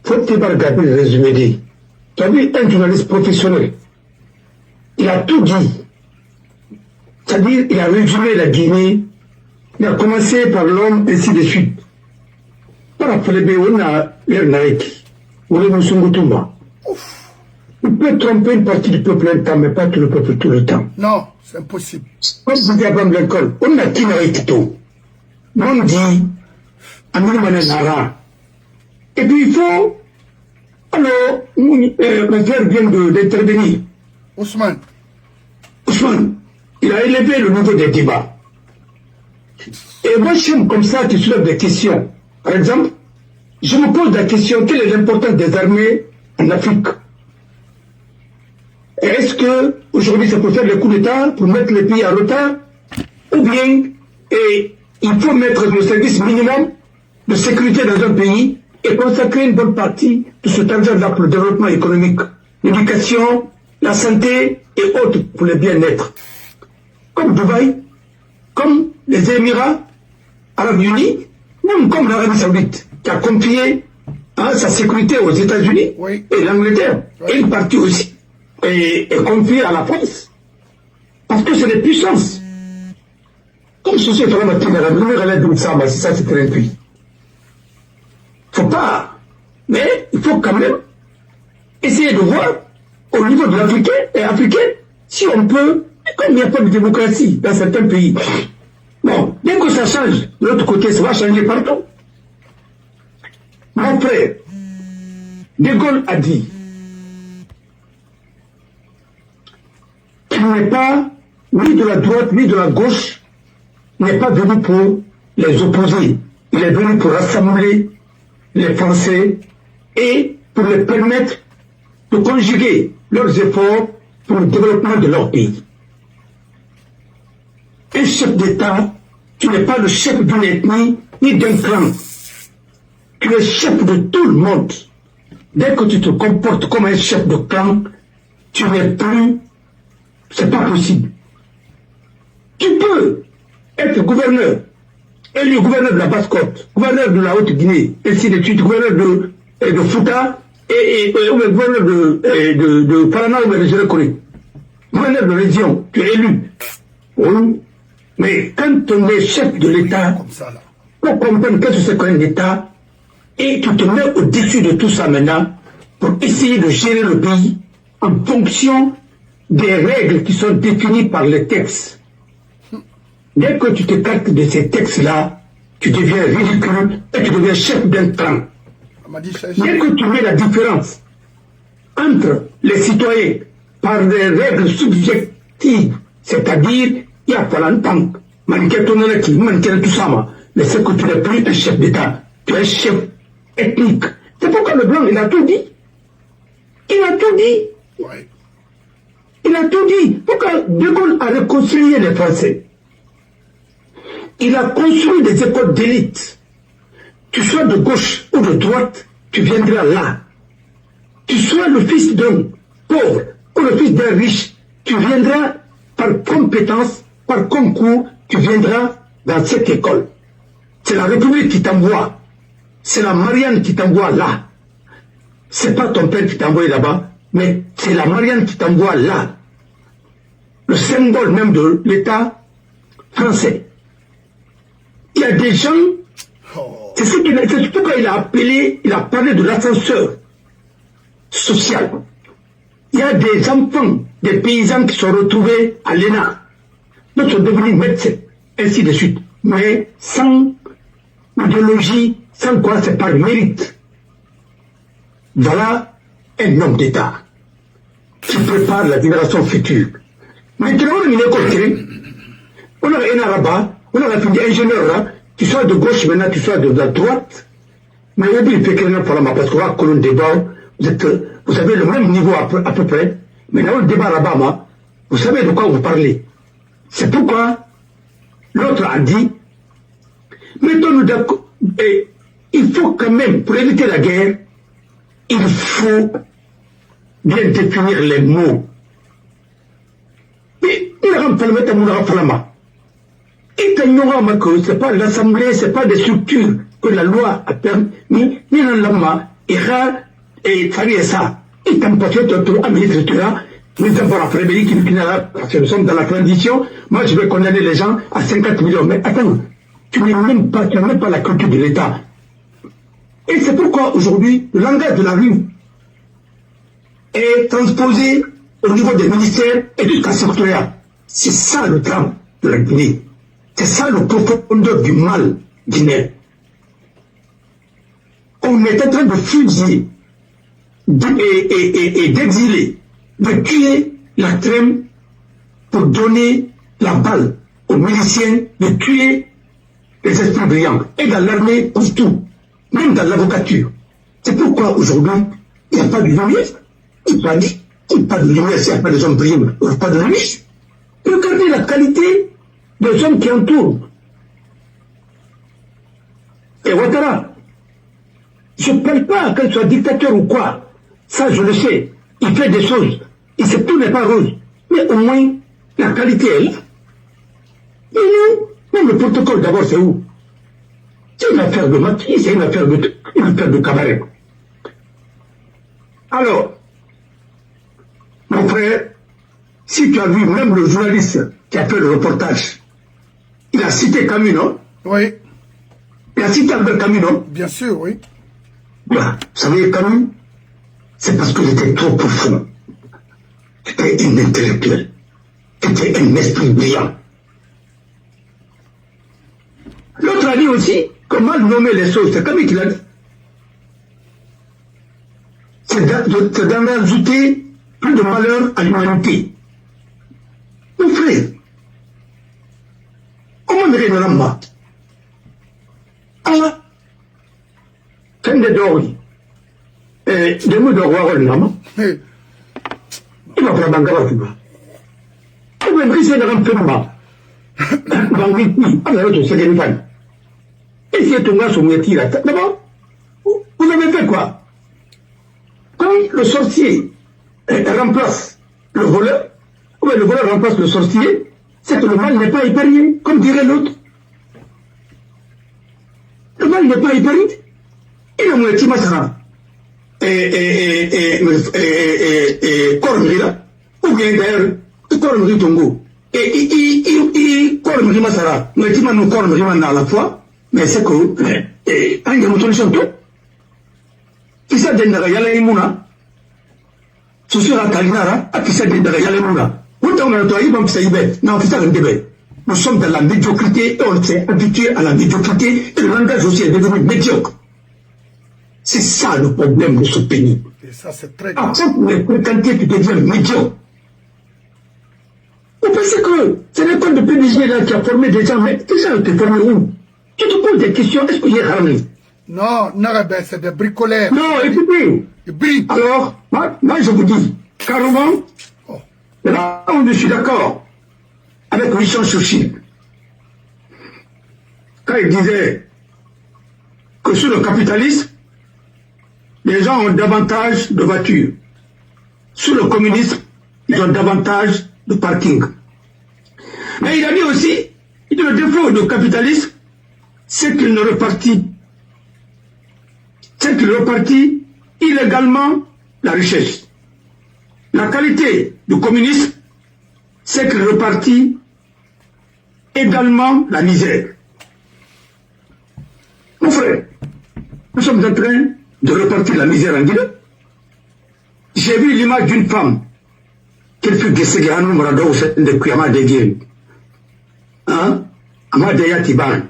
Faut-il pas regarder le résumé? Tu as vu un journaliste professionnel. Il a tout dit. C'est-à-dire, il a résumé la Guinée. Il a commencé par l'homme, ainsi de suite. Par après, on a l'air naïf. On est Musungutumba. On peut tromper une partie du peuple un temps, mais pas tout le peuple tout le temps. Non, c'est impossible. Comme vous dites à Abraham Lincoln, on a qui naïf tout. On dit, Amin Manenara. Et puis il faut, alors, le frère vient d'intervenir. Ousmane, Il a élevé le niveau des débats. Et moi, j'aime comme ça, tu soulèves des questions. Par exemple, je me pose la question, quelle est l'importance des armées en Afrique? Est-ce que aujourd'hui ça peut faire le coup d'État pour mettre les pays en retard? Ou bien il faut mettre le service minimum de sécurité dans un pays et consacrer une bonne partie de cet argent-là pour le développement économique, l'éducation, la santé et autres pour le bien-être. Comme Dubaï, comme les Émirats Arabes Unis, même comme l'Arabie Saoudite, qui a confié sa sécurité aux États-Unis et l'Angleterre, et une partie aussi est confiée à la France. Parce que c'est des puissances. Comme ceci est vraiment si ça c'est un pays. Faut pas. Mais il faut quand même essayer de voir au niveau de l'Africain et africain si on peut, comme il n'y a pas de démocratie dans certains pays. Bon, dès que ça change, de l'autre côté, ça va changer partout. Mon frère, De Gaulle a dit qu'il n'est pas ni de la droite ni de la gauche, n'est pas venu pour les opposer. Il est venu pour rassembler les Français et pour les permettre de conjuguer leurs efforts pour le développement de leur pays. Un chef d'État, tu n'es pas le chef d'une ethnie ni d'un clan. Tu es chef de tout le monde. Dès que tu te comportes comme un chef de clan, tu n'es plus... C'est pas possible. Tu peux être gouverneur, élu gouverneur de la Basse-Côte, gouverneur de la Haute-Guinée, ainsi de suite, gouverneur de Fouta, et gouverneur de Parana ou de Gérécoré. Gouverneur de région, tu es élu. Oui. Mais quand on est chef de l'État, pour comprendre qu'est-ce que c'est qu'un État, et tu te mets au-dessus de tout ça maintenant, pour essayer de gérer le pays en fonction des règles qui sont définies par les textes. Dès que tu t'écartes de ces textes-là, tu deviens ridicule et tu deviens chef d'un clan. Dès que tu mets la différence entre les citoyens par des règles subjectives, c'est-à-dire, il y a pas longtemps, mais c'est que tu n'es plus un chef d'État, tu es un chef ethnique. C'est pourquoi le blanc, il a tout dit. Il a tout dit. Ouais. Il a tout dit. Pourquoi De Gaulle a réconcilié les Français? Il a construit des écoles d'élite. Tu sois de gauche ou de droite, tu viendras là. Tu sois le fils d'un pauvre ou le fils d'un riche, tu viendras par compétence, par concours, tu viendras dans cette école. C'est la République qui t'envoie. C'est la Marianne qui t'envoie là. C'est pas ton père qui t'a envoyé là-bas, mais c'est la Marianne qui t'envoie là. Le symbole même de l'État français. Il y a des gens, c'est pourquoi il a parlé de l'ascenseur social. Il y a des enfants, des paysans qui sont retrouvés à l'ENA, d'autres sont devenus médecins, ainsi de suite. Mais sans idéologie, sans quoi c'est par mérite. Voilà un homme d'État qui prépare la génération future. Maintenant, on est côté, on a un arabe, on a fini ingénieur là, tu sois de gauche maintenant, tu sois de la droite, mais au bout il fait quelqu'un pour la parce qu'on va qu'on débat, vous avez le même niveau à peu près, mais là on débat là-bas, vous savez de quoi vous parlez. C'est pourquoi l'autre a dit, mettons-nous d'accord, et il faut quand même, pour éviter la guerre, il faut bien définir les mots. Mais on a un Et que ce n'est pas l'Assemblée, ce n'est pas des structures que la loi a permis, ni dans l'Amma, et ça. Et tant que tu as ministre, nous d'abord après parce que nous sommes dans la transition, moi je vais condamner les gens à 50 millions. Mais attends, tu n'as même pas la culture de l'État. Et c'est pourquoi aujourd'hui, le langage de la rue est transposé au niveau des ministères et du cas sectoriel. C'est ça le drame de la Guinée. C'est ça le profondeur du mal guinéen. On est en train de fusiller et d'exiler, de tuer la crème pour donner la balle aux miliciens, de tuer les esprits brillants. Et dans l'armée, pour tout. Même dans l'avocature. C'est pourquoi aujourd'hui, il n'y a pas de lumière. Il n'y a pas de lumière, il n'y a pas de hommes brillants, il n'y a pas de lumière. Regardez la qualité des hommes qui entourent. Et Ouattara, je ne parle pas qu'il soit dictateur ou quoi. Ça, je le sais. Il fait des choses. Et tout n'est pas rose. Mais au moins, la qualité est là. Et nous, même le protocole d'abord, c'est où? C'est une affaire de maquis, c'est une affaire de cabaret. Alors, mon frère, si tu as vu même le journaliste qui a fait le reportage, il a cité Camus, non? Oui. Il a cité Albert Camus, non? Bien sûr, oui. Voilà. Vous savez, Camus, c'est parce que j'étais trop profond. J'étais un intellectuel. J'étais un esprit brillant. L'autre a dit aussi que mal nommer les choses, c'est Camus qui l'a dit. C'est d'en rajouter plus de malheur à l'humanité. Mon frère, comment me réunir là-bas? Ah, c'est un des dorés. Des mots de roi, là-bas. Il va prendre un gars, tu vois. Il va briser le rampement. Dans le pays, à l'autre, c'est une femme. Et si tu as son métier là, d'abord, vous avez fait quoi? Quand le sorcier remplace le voleur, ou le voleur remplace le sorcier, c'est que le mal n'est pas épargné, comme dirait l'autre. Le mal n'est pas épargné. Et le moitié massara, Kormri là, ou bien d'ailleurs, Kormri Tongo, et Kormri Massara, moitié manou Kormri à la fois, mais c'est que, un de nos solutions, tout. Qui s'est donné à Yalaïmouna, ce sera Kalinara, à qui s'est donné à Yalaïmouna. Nous sommes dans la médiocrité et on s'est habitué à la médiocrité et le langage aussi est devenu médiocre. C'est ça le problème de ce pays. Et ça, c'est très grave. Quand vous êtes fréquenté, tu deviens médiocre. Vous pensez que c'est l'école de PDG là qui a formé des gens, mais des gens étaient formés où? Tu te poses des questions, est-ce que j'ai ramené? Non, c'est des bricoleurs. Non, écoutez. Alors, moi, je vous dis, carrément, là où je suis d'accord avec Michel Chouchi, quand il disait que sur le capitalisme, les gens ont davantage de voitures. Sur le communisme, ils ont davantage de parking. Mais il a dit aussi, le défaut du capitalisme, c'est qu'il repartit illégalement la richesse. La qualité du communisme, c'est qu'il repartit également la misère. Mon frère, nous sommes en train de repartir la misère en Guinée. J'ai vu l'image d'une femme qui fut décédée à Noumarado au sein de Kuyama Degien. Amadeya Tiban,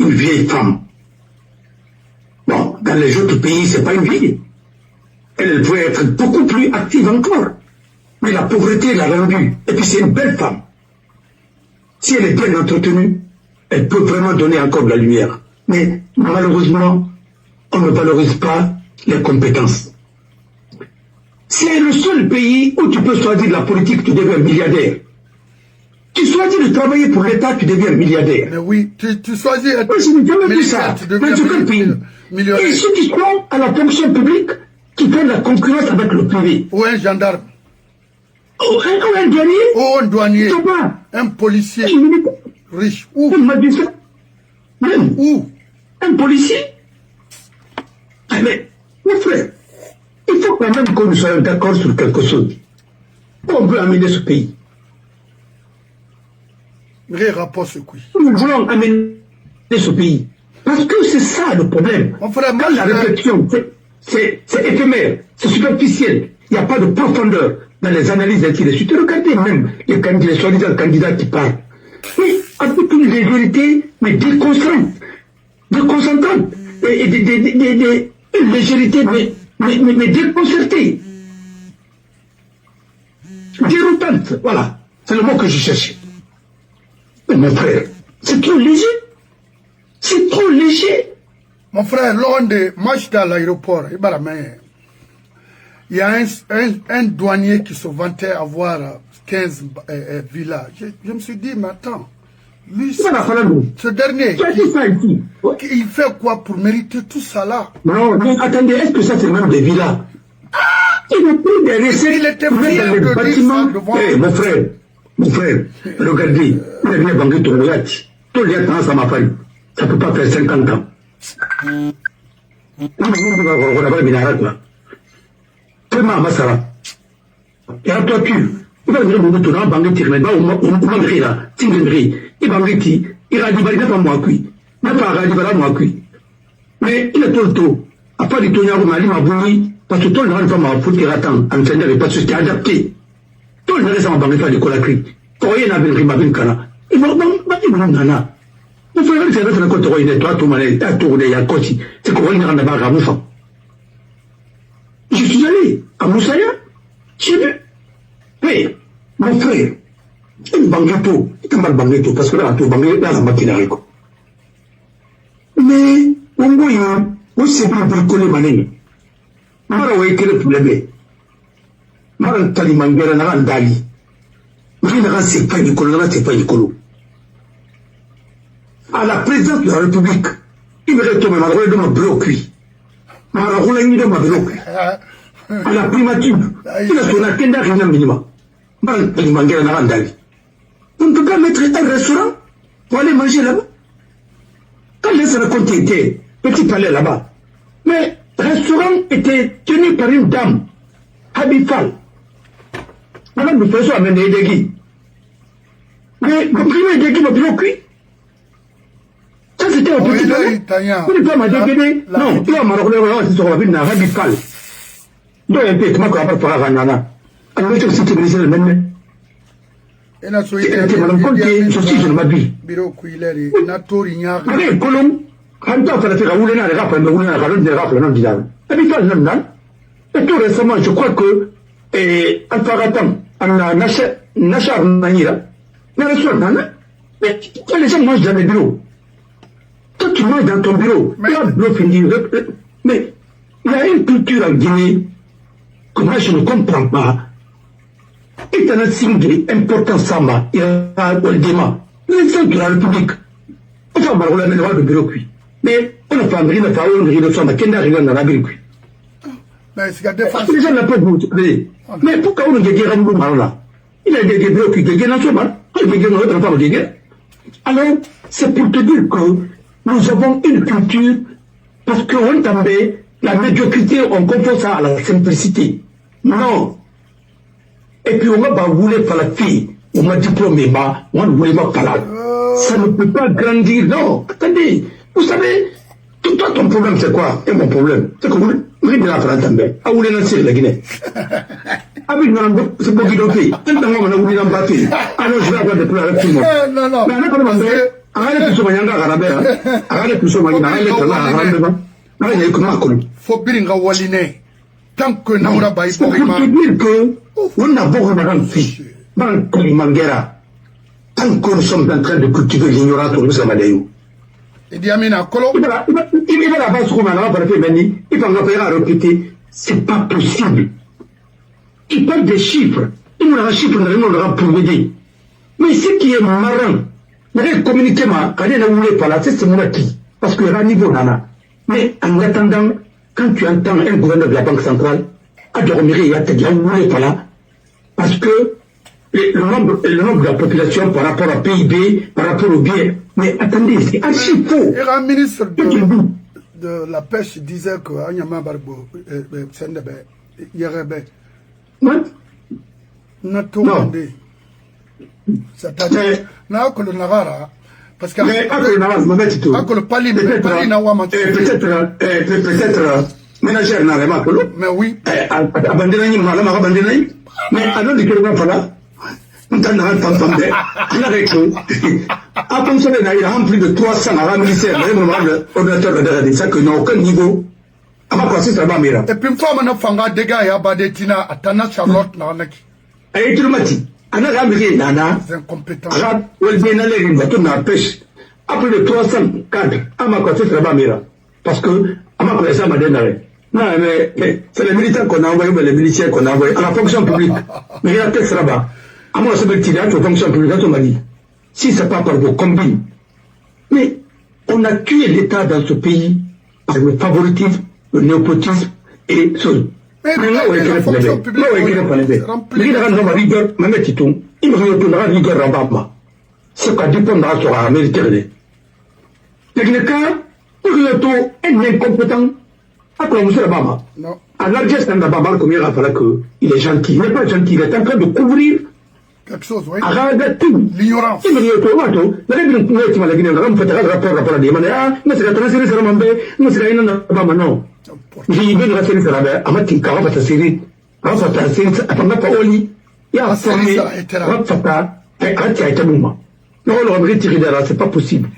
une vieille femme. Bon, dans les autres pays, c'est pas une vieille. Elle pouvait être beaucoup plus active encore. Mais la pauvreté l'a rendue. Et puis c'est une belle femme. Si elle est bien entretenue, elle peut vraiment donner encore de la lumière. Mais malheureusement, on ne valorise pas les compétences. C'est le seul pays où tu peux choisir la politique, tu deviens milliardaire. Tu choisis de travailler pour l'État, tu deviens milliardaire. Mais oui, tu choisis être je n'ai jamais vu ça. Mais c'est quel pays? Et ceux qui sont à la fonction publique, qui font la concurrence avec le privé. Ou un gendarme. Ou un douanier. Ou un douanier. Tu vois? Un policier. Riche. Où? Un magistrat. Même. Où? Un policier. Ah, mais, mon frère, il faut quand même que nous soyons d'accord sur quelque chose. On veut amener ce pays. Rapport ce coup. Nous voulons amener ce pays. Parce que c'est ça le problème. Mon frère, quand la réflexion, c'est éphémère, c'est superficiel. Il n'y a pas de profondeur dans les analyses ainsi de suite. Regardez même les soi-disant candidats qui parlent. Mais avec une légèreté, mais déconcentrante. Et une légèreté, mais déconcertée. Déroutante. Voilà. C'est le mot que je cherchais. Mais mon frère, c'est trop léger. C'est trop léger. Mon frère, lors de marche dans l'aéroport, il y a un douanier qui se vantait avoir 15 villas. Je me suis dit, mais attends, lui, ce dernier, il fait quoi pour mériter tout ça là? Non, mais attendez, est-ce que ça c'est même des villas? Il a pris des recettes. Il était fier de bâtiments. Dire Mon frère, regardez, il a bien banqué ton yacht. Ton yacht, ça m'a fallu. Ça ne peut pas faire 50 ans. Vraiment, Massara. Et à toi, il va venir nous tourner en banque de tirement, on va griller là, il va griller, il va dire, il n'a pas moi cuit. Il n'a pas radibala moi cuit. Mais il est tout le tour. À part du tournoi, il m'a bourri, parce que tout le monde va foutre qu'il attend, en train de pas se adapté. Tout le monde est en banque de faire du colacri. Pour rien, il n'a pas de cana. Il va nana. Il faut que ça ne compte rien, toi, tout le monde est tourné à côté. C'est qu'on va y rendre à Moufa. Je suis allé à Moussaya, j'ai vu. Mais, mon frère, il m'a bangueto, parce que là, tout bangueto, là, la maquinaire. Mais, on voit, on sait pas bricoler ma ligne. Mara ouais, quel est le problème? Mara talimangera n'a rien d'ali. Mara c'est pas du colo, c'est pas du colo. À la présidence de la République, il me retourne ma roue de ma bloquée. Mara roule une de ma bloquée. À la primature, il a son agenda rien minimum. Mara talimangera n'a rien d'ali. On ne peut pas mettre un restaurant pour aller manger là-bas. Quand les racontes étaient, petit palais là-bas. Mais le restaurant était tenu par une dame, Habifal. Madame le faisait amener des guides. Mais vous primez des guides au bureau cuit. Ça c'était au petit palais. Vous ne pouvez pas m'adapter. Non, il y a un marocain qui se retrouve dans Habifal. Donc un peu, comment on va faire la nana. Alors je suis le même. Et na so ite madame Conte, je suis je m'habille. Bureau kuileri na tori nya. Allez, colon. Quand on fait la roule, on a rappelé, on a rappelé, non, disant. Habifal, non. Et tout récemment, je crois que, Alpharatan, on a Nachar Manira, mais quand les gens mangent dans les bureaux, quand tu manges dans ton bureau, il y a un bureau fini, mais il y a une culture en Guinée que moi je ne comprends pas. Et dans un signe important, Samba, il y a un Goldema, l'exemple de la République. Enfin, on va le bureau cuit. Mais on a fait un grille de faou, un grille de somme, qu'elle n'a rien dans la ville cuit. Mais c'est des fois. Les gens n'ont pas de vous. Mais pourquoi on a des guerres en là? Il a des bureaux qui dégainent en chemin. Alors, c'est pour te dire que nous avons une culture, parce qu'on tombait, la médiocrité, on confond ça à la simplicité. Non. Et puis on va vouloir faire la fille, on m'a diplômé, on ne voulait pas faire. Ça ne peut pas grandir. Non, attendez. Vous savez, toi, ton problème, c'est quoi? Et mon problème, c'est que vous voulez la France tambe. Ah, vous voulez lancer la Guinée. Ah, oui, c'est pas qu'il en fait. Tant que moi, on a voulu l'embarquer. Ah non, je vais avoir des problèmes avec tout le monde. Non. Mais on a pas demandé. Arrête plus souvent, yanga arabe. Arrête plus souvent, yanga arabe. Arrête, y'a comment qu'on. Faut biringa waline. Tant que nous n'avons pas eu de pour te dire que, on a beaucoup de gens dans le Mangera. Tant que nous sommes en train de cultiver l'ignorance au Samadayou. Et Diamina Kolo. Il va la base comme on va faire Beni, il va faire répéter, c'est pas possible. Il parle des chiffres, il nous a un chiffre, on aura pour aider. Mais ce qui est marrant, il communiquer, quand il a voulu pas là, c'est mon acquis, parce qu'il y a un niveau nana. Mais en attendant, quand tu entends un gouverneur de la Banque centrale, à dormir, il y a voulu pas là, parce que le nombre de la population par rapport au PIB, par rapport au bien. Mais attendez, c'est archi faux. Et un ministre de la pêche disait que Anyama Barbo, Sendebe, Yerebe, non. C'est-à-dire, que le Nagara, parce que peut-être ménagère n'a rien que l'autre. Mais oui. Abandonné, mais alors du Kérubin Fala, on t'en a entendu. Il a réclamé. À penser qu'il a rempli de 300 à la ministère, l'ordinateur de regarder ça, qu'il n'a aucun niveau. À ma croissance, ça va mira. Et puis, une fois, on a fait un dégât, il y a Badetina, Atana Charlotte, Nanaki. Et tout le matin, on a ramené Nana. C'est incompétent. Arabe, ou le bien aller, il va tourner à pêche. Après de 300 cadres, à ma croissance, ça va mira. Parce que, à ma croissance, ça m'a donné. Non, mais c'est les militaires qu'on a envoyés, les miliciens qu'on a envoyés à la fonction publique. Mais il y a un texte là-bas. À moi, c'est le petit la fonction publique, on m'a dit. Si c'est pas par vos combines. Mais on a tué l'État dans ce pays par le favoritisme, le népotisme et ce. Mais là, où est-ce qu'il est là où est-ce qu'il est là mais il y a un rigueur, mais mettez tout. Il me retournera rigueur en bas. C'est quoi dépendra sur la militaire. Techniquement, il y a tout un incompétent. Après, M. Obama, à largesse d'un Obama, comme il a fallu qu'il est gentil. Il n'est pas gentil, il est en train de couvrir quelque chose, oui. Tout. L'ignorance. Il me dit, la République pouvait être malgré le rapport à la demande. Ah, mais c'est la transition sur le monde, mais c'est la Obama, non. J'ai eu une racine sur la baie, à Matin Karab, à ta série, à ta série, à ta mapa Oli, et à former, à Fata, et à Tiaïtamouma. Non, on aurait retiré de là, c'est pas possible.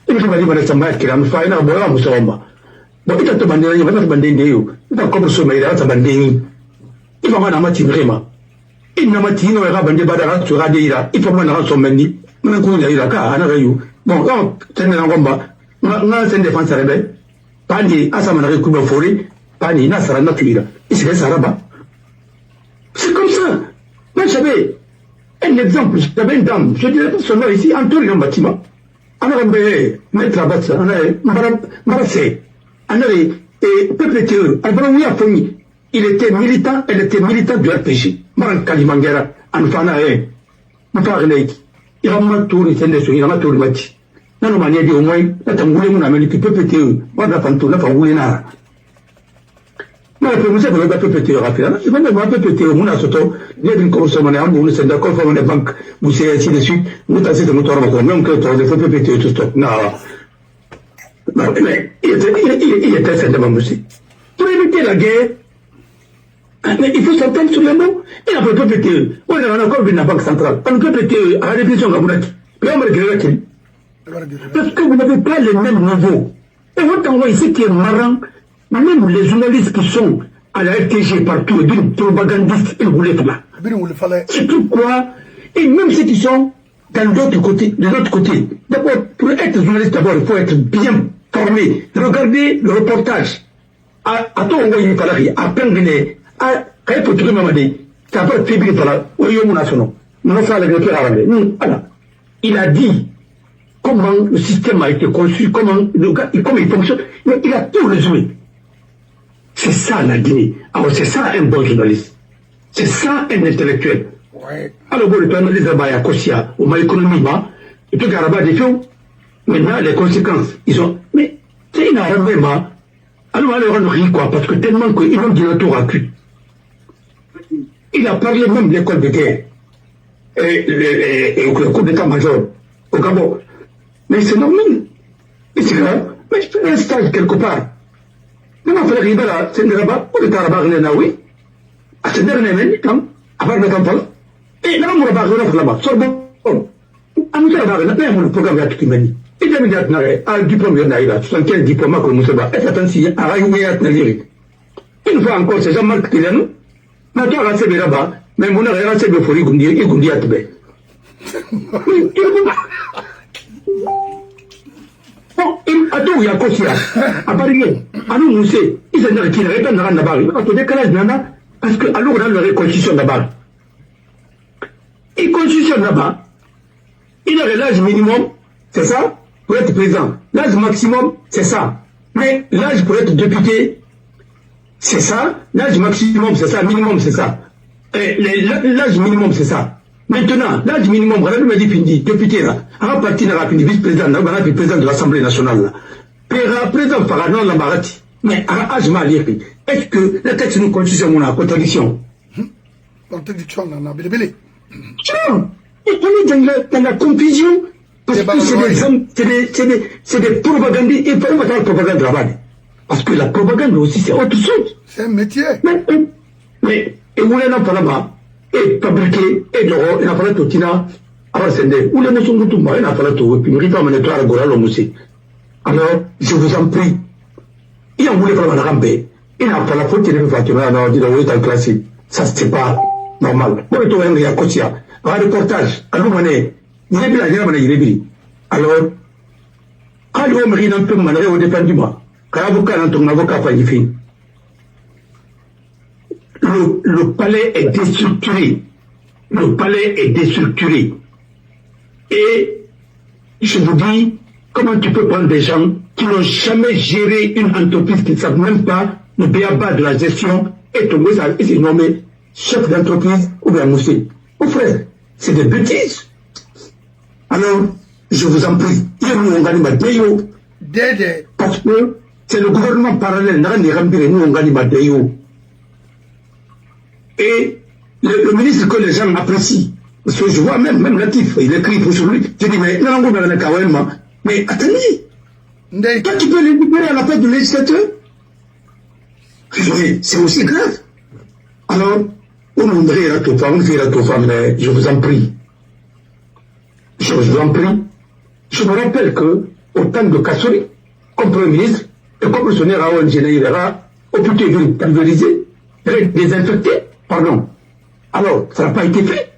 Et je me dis, voilà, ça m'a été là, mais il faut aller à Moussamba. Bon, il a te bandé, il va te bandé, il va comme sommeil, il va te bandé, il va m'en amatir vraiment. Il n'a pas dit, il va bandé Badara, tu vas dire, il faut m'en avoir son menu, il va courir, il va car, bon, non, c'est un combat, non, c'est une défense à rebelle, pas ni, à sa manière, coup de forêt, pas ni, n'a sa nature, il se laisse à rabat. C'est comme ça. Moi, j'avais un exemple, j'avais une dame, je dirais pas son nom ici, entouré d'un bâtiment. On a mettre la base, on a marassé. On avait PPTE, il était militant, elle était militante du RPG. Maran Kalimangera, Anfana, Mafarnek, il a mal tourné, il a mal tourné, Mati. Non, on a dit au moins, la tamboulée, mon ami, qui PPTE, moi, la pantoune, la fawoulina. Non, vous savez, le PPTE, rapidement, il va me voir PPTE, mon assoto, il y a une consommation, vous êtes d'accord, comme on est banque, vous êtes ainsi de suite, vous avez ce moteur, même que tu as des PPTE, tout stop. Non. Mais il était certainement aussi. Pour éviter la guerre, mais il faut s'entendre sur les mots. Il a fait PPTE. On a encore vu la Banque centrale. On peut PPTE à la définition Gabounaki. Mais on va regretter. Parce que vous n'avez pas les mêmes niveaux. Et votre envoi ici qui est marrant, même les journalistes qui sont à la RTG partout, et d'une propagandiste, ils voulaient faire. C'est pourquoi, et même ceux qui sont dans d'autres côtés, de l'autre côté. D'abord, pour être journaliste, d'abord, il faut être bien formé. Regardez le reportage. À ton envoyé par là, à Pengene, à Kaipotouré Mamadi, ça va être fébrile par là, au Yomu National. Il a dit comment le système a été conçu, comment il fonctionne. Il a tout résumé. C'est ça la Guinée. Alors c'est ça un bon journaliste. C'est ça un intellectuel. Ouais. Alors, vous le analysez à Kosia, au mal économie, et puis Garaba des films. Maintenant, les conséquences, ils ont. Mais, c'est une arme, alors, on rit quoi, parce que tellement qu'ils ont dit le tour à cul. Il a parlé même de l'école de guerre, et au cours d'état-major, au Gabon. Mais c'est normal. Et c'est grave. Mais je fais un stage quelque part. Mais ma frère, il va là, c'est une rabat, ou le Taraba, il est oui. À ce dernier temps, à part le campagne. Et là, on va voir là-bas. Sorbonne. On va voir là-bas, on programme à tout le monde. Et j'ai dit à diplôme, il y a 75 diplômes comme nous savons. Et ça t'enseigne à Rayoumé à Tnaliri. Une fois encore, c'est Jean-Marc Tilano. Mais toi, là, c'est là-bas. Mais mon arrêt, c'est le folie, il Gundi à Tibet. Bon, à tout, il y a Kosia. À Paris, à nous, nous savons. Ils sont là, qui répondent à la barre. Il va te décaler, nana. Parce que, alors, on a la constitution là-bas. Et constitution là-bas, il a l'âge minimum, c'est ça, pour être président. L'âge maximum, c'est ça. Mais l'âge pour être député, c'est ça. L'âge maximum, c'est ça. Minimum, c'est ça. L'âge minimum, c'est ça. Maintenant, l'âge minimum, on a dit député là, un parti n'a pas vice-président, on a président de l'Assemblée nationale là. Président Faranon Lamarati. Mais à âge malien, est-ce que le texte nous constitue une contradiction? Contradiction, on a belé. Tiens, on est dans la confusion, parce que c'est des propagandistes, et pas la propagande là-bas. Parce que la propagande aussi, c'est autre chose. C'est un métier. Mais, et vous l'avez pas là-bas, et fabriqué, et l'euro, et la palette au Tina, alors c'est des, où les notions de tout le monde, et la palette au, puis nous avons à la Gora, l'homme aussi. Alors, je vous en prie, il en voulait pas la ramper, il n'a pas la faute, il est fatigué, alors, il est en classe, ça c'est pas normal. Moi, je suis un Kotia, un reportage, à l'Oumané, vous avez la guerre, il est alors, quand l'homme rit un peu, malgré au dépend du mois, quand l'avocat, ton avocat, pas du fin. Le palais est déstructuré. Le palais est déstructuré. Et je vous dis, comment tu peux prendre des gens qui n'ont jamais géré une entreprise, qui ne savent même pas le béaba de la gestion, et tomber ça, et c'est nommé chef d'entreprise ou bien moussé. Mon frère, c'est des bêtises. Alors, je vous en prie, on gagne ma déo. Parce que c'est le gouvernement parallèle, nous on gagne ma déo. Et le ministre que les gens apprécient, parce que je vois même Latif, il écrit pour sur lui, je dis, mais non, mais attendez, toi tu peux les libérer à la place du législateur? C'est aussi grave. Alors, on nous dirait la tofa, on fait la tofa, mais je vous en prie. Je vous en prie. Je me rappelle que, au temps de Kassori, comme Premier ministre, et comme le sonnaire à ONG, il ira, au plus tôt, pulvérisé, désinfecté. Pardon. Alors, ça n'a pas été fait.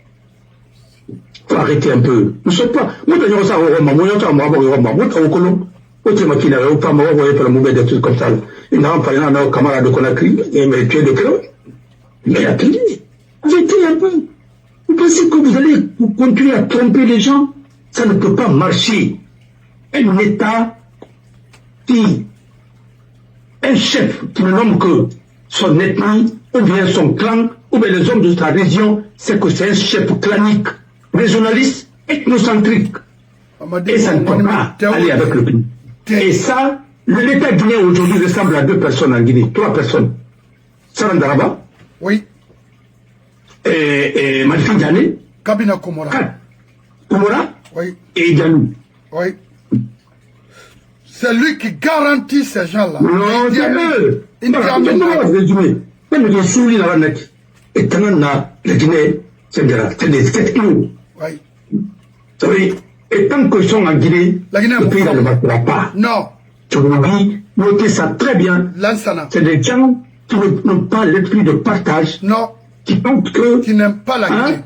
Il faut arrêter un peu. Nous ne sommes pas. Moi, je ça au Roma. Moi, je suis au Roma. Moi, je suis au Colomb. Moi, je suis au Roma. Moi, je suis au mauvais des trucs comme ça. Il n'a pas parlé à nos camarades de Conakry. Mais tu es de cœur. Mais attendez. Arrêtez un peu. Vous pensez que vous allez continuer à tromper les gens? Ça ne peut pas marcher. Un État qui, un chef qui ne nomme que son ethnie, ou bien son clan, ou bien les hommes de sa région, c'est que c'est un chef clanique, régionaliste, ethnocentrique. Et ça ne peut pas aller avec le pays. Et ça, l'État guinéen aujourd'hui ressemble à 2 personnes en Guinée, 3 personnes. Sarandaraba. Oui. Et Malfi Diané. Kabina Komora. Komora. Oui. Et Dianou. Oui. C'est lui qui garantit ces gens-là. Non, c'est eux. Il ne pas résumer. Même les souris dans la net. Et quand on a le Guinée, c'est des îlots. Oui. Vous savez, et tant qu'ils sont en Guinée, le pays ne marchera pas. Non. Je vous dis, notez ça très bien. C'est des gens qui n'ont pas l'esprit de partage. Non. Qui pensent que. Qui n'aiment pas la Guinée.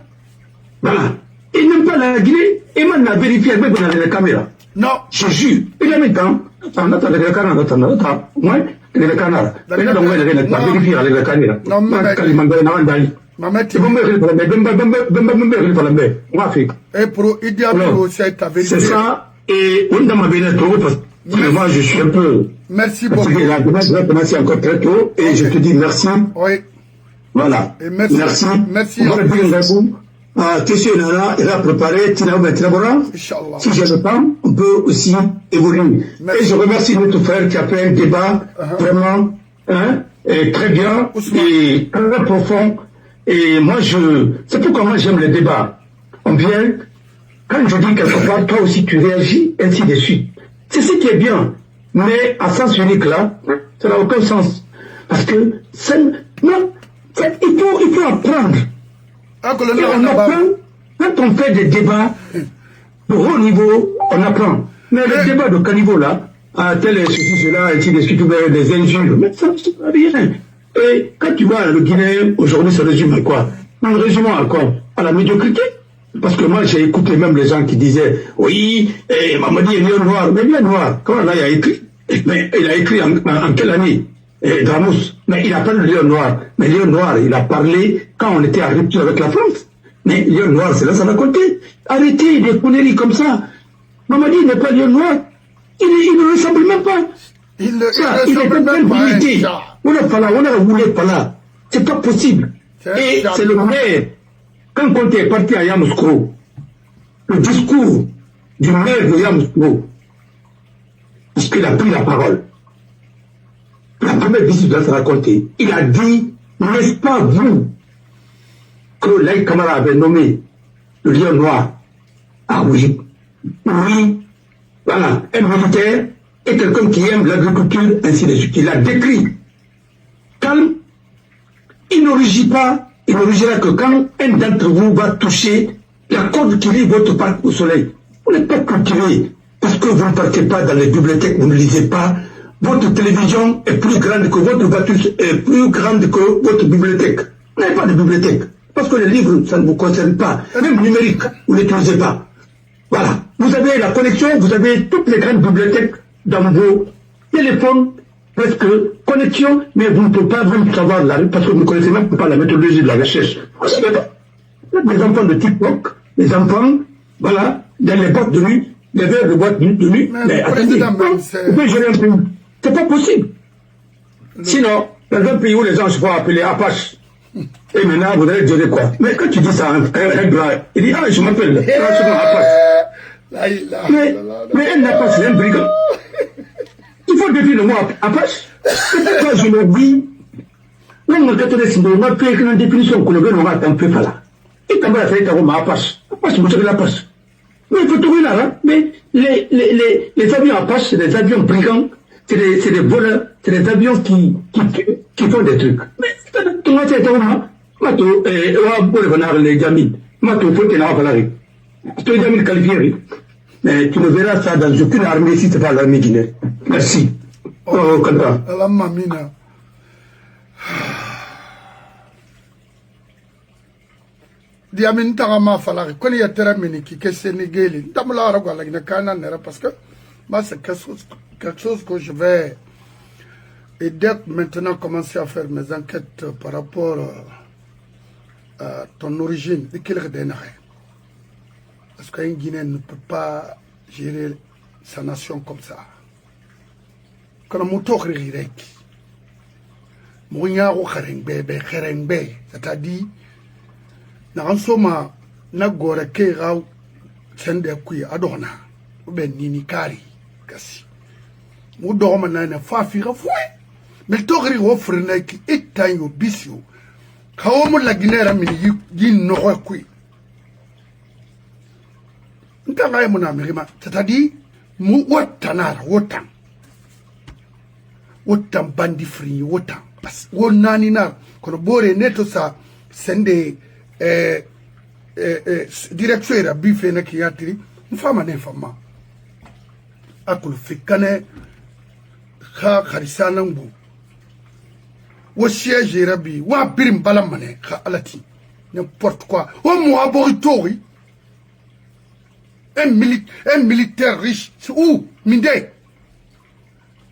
Voilà. Ils n'aiment pas la Guinée. Et moi, on a vérifié avec vous dans la caméra. Non. Je jure. Il a mis temps. Attends, le canard, attends. Ouais, le canard. Mais là, on va vérifier avec le canard. Non, mais. Maman, tu et pour Idiablo, c'est ta vérité. C'est ça. Et on m'a bien trop parce que moi, je suis un peu. Merci beaucoup. Parce que la c'est encore très tôt. Et je te dis merci. Oui. Voilà. Et merci. Merci. Merci. Question là, il a préparé, si j'ai le temps, on peut aussi évoluer. Merci. Et je remercie notre frère qui a fait un débat vraiment et très bien et très profond. Et moi, c'est pourquoi moi j'aime les débats. On vient, quand je dis quelque part, toi aussi tu réagis, ainsi de suite. C'est ce qui est bien. Mais à sens unique là, ça n'a aucun sens. Parce que non, il faut apprendre. Et on apprend, quand on fait des débats de haut niveau, on apprend. Mais les débats de caniveau là, à tel et ceci, cela, ainsi de suite, des injures, mais ça ne sert à rien. Et quand tu vois le Guinéen, aujourd'hui, ça résume à quoi? Un résumé à quoi? À la médiocrité. Parce que moi, j'ai écouté même les gens qui disaient, oui, Mamadi est lion noir. Mais lion noir, comment là, il a écrit? Mais il a écrit en quelle année? Dramus. Mais il n'a pas le lion noir. Mais lion noir, il a parlé quand on était en rupture avec la France. Mais lion noir, c'est là, ça va compter. Arrêtez des conneries comme ça. Mamadi n'est pas lion noir. Il ne ressemble même pas. Il est même pas un chat. On a roulé par là. C'est pas possible. Et c'est le maire Quand Conte est parti à Yamoussoukro, le discours du maire de Yamoussoukro, parce qu'il a pris la parole, la première visite doit se raconter. Il a dit, n'est-ce pas vous que Laïc Camara avait nommé le lion noir? Ah oui, oui, voilà, un militaire et quelqu'un qui aime l'agriculture, ainsi de suite. Il a décrit. Calme, il ne rugit pas, il ne rugira que quand un d'entre vous va toucher la corde qui lie votre parc au soleil. Vous n'êtes pas cultivé parce que vous ne partez pas dans les bibliothèques, vous ne lisez pas. Votre télévision est plus grande que votre voiture, est plus grande que votre bibliothèque. Vous n'avez pas de bibliothèque. Parce que les livres, ça ne vous concerne pas. Même numérique, vous ne l'utilisez pas. Voilà. Vous avez la connexion, vous avez toutes les grandes bibliothèques dans vos téléphones, presque connexion, mais vous ne pouvez pas même savoir parce que vous ne connaissez même pas la méthodologie de la recherche. Vous savez pas. Les enfants de TikTok, les enfants, voilà, dans les boîtes de nuit, les verres de boîte de nuit, mais attendez, vous pouvez gérer un pays. C'est pas possible. Sinon, dans un pays où les gens se font appeler Apache, et maintenant vous allez dire quoi? Mais quand tu dis ça, un blanc, il dit, ah, je m'appelle Apache. Mais un Apache, c'est un brigand. Il faut définir le mot Apache. C'est pourquoi je le dis. Même dans le catholicisme, on a fait une définition qu'on veut, on va un peu là. Et quand on a fait un Apache, Apache, vous savez l'Apache. Mais il faut trouver là, hein. Mais les avions Apache, c'est des avions brigands. C'est des voleurs, c'est des avions qui font des trucs. Mais tu m'as fait un mato, et les gamines. Mato, faut que tu l'aies tu es gamine qualifié. Mais tu ne verras ça dans aucune armée si ce n'est pas l'armée guinéenne. Merci. Oh, Kanta. La mamina. Diamine Tarama Falari, quand il y a terminé qui est sénégalais, Tamla Aragua, la Gnacana, parce que moi, c'est quelque chose que je vais. Et dès maintenant commencer à faire mes enquêtes par rapport à ton origine, de quel redémarrer. Parce qu'un Guinéen ne peut pas gérer sa nation comme ça. Quand on m'entend rire, c'est-à-dire, na soma na gore ke ga sende kui adona o ben nini kari kasi mu do ma na fa fi ga fwe me to gri go frena ki etanyo bisio kawo mu la ginera mi yi no ko kui nta ga mu na mi ma c'est-à-dire mu wotanara wotan bandi free wotan parce wonani na kono bore neto sa sende direction era bife na kiyatiri mfama ne fama akulu fikane kha kharisana mbu wo siège era bi wa birim balamane kha alati n'importe quoi au moi aboritori un militaire riche ou minde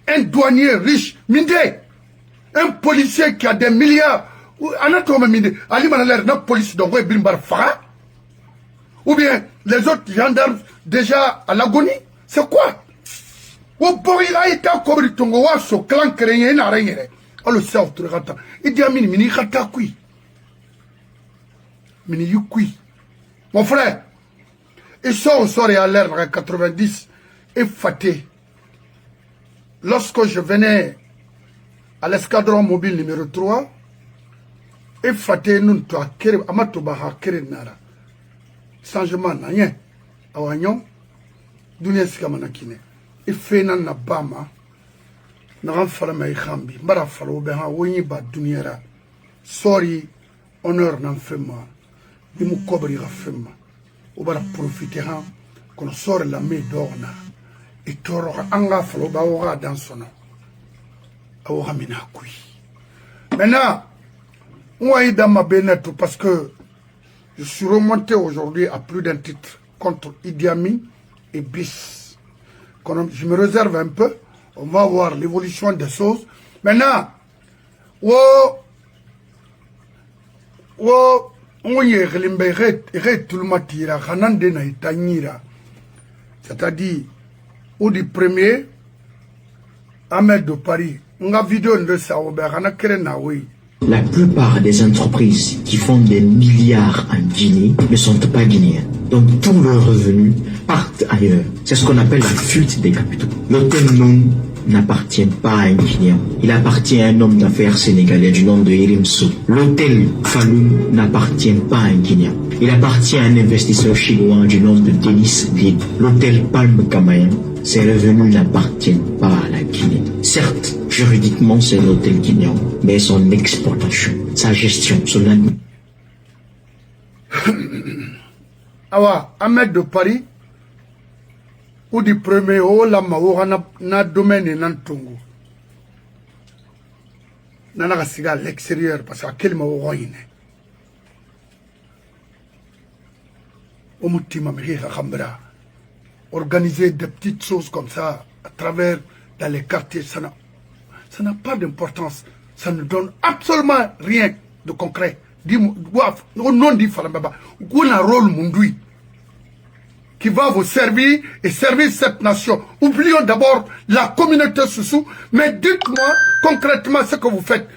un douanier riche minde un policier qui a des milliards Anatome minde, Ali Manalaire, notre police donc Bimbar Fara, ou bien les autres gendarmes déjà à l'agonie, c'est quoi? Ou pour il a été comme le Tongo, so clan créé n'a rien. On le sait, tu regardes. Il dit à Mini Khata kui. Mini Yukui. Mon frère, ils sont au soir et à l'air en 90 et faté. Lorsque je venais à l'escadron mobile numéro 3, et faté nous to akere amato ba hakere nara changement na rien awanyo dunia sikamana kine e fena na bama na ran fala mai khambi mbara falo be ha woni ba duniera sorry honneur na fema dimu kobri ga fema o bara profiter ha kono sore la me dorna e toro anga falo ba wa dans sono awo hamina kui maintenant moi, dans ma bénette, parce que je suis remonté aujourd'hui à plus d'un titre contre Idi Amin et BIS. Je me réserve un peu. On va voir l'évolution des choses. Maintenant, c'est-à-dire, au du premier, Ahmed de Paris, on a vidéo de ça, on a créé na oui. La plupart des entreprises qui font des milliards en Guinée ne sont pas guinéennes. Donc tous leurs revenus partent ailleurs. C'est ce qu'on appelle la fuite des capitaux. L'hôtel Noun n'appartient pas à un Guinéen. Il appartient à un homme d'affaires sénégalais du nom de Yerim Sow. L'hôtel Falloum n'appartient pas à un Guinéen. Il appartient à un investisseur chinois du nom de Denis Lin. L'hôtel Palme Camayan, ses revenus n'appartiennent pas à la Guinée. Certes, juridiquement c'est un hôtel guinéen, mais son exploitation, sa gestion, son administration. Awa, Ahmed de Paris, ou du premier, ou la maoura na domaine nantongo. Nana siga à l'extérieur, parce qu'à quel maoura il est. Omutima Mehira Khambra. Organiser des petites choses comme ça, à travers, dans les quartiers, ça n'a pas d'importance. Ça ne donne absolument rien de concret. Au nom du Falambaba, où un rôle mondoui qui va vous servir et servir cette nation. Oublions d'abord la communauté Soussou, mais dites-moi concrètement ce que vous faites.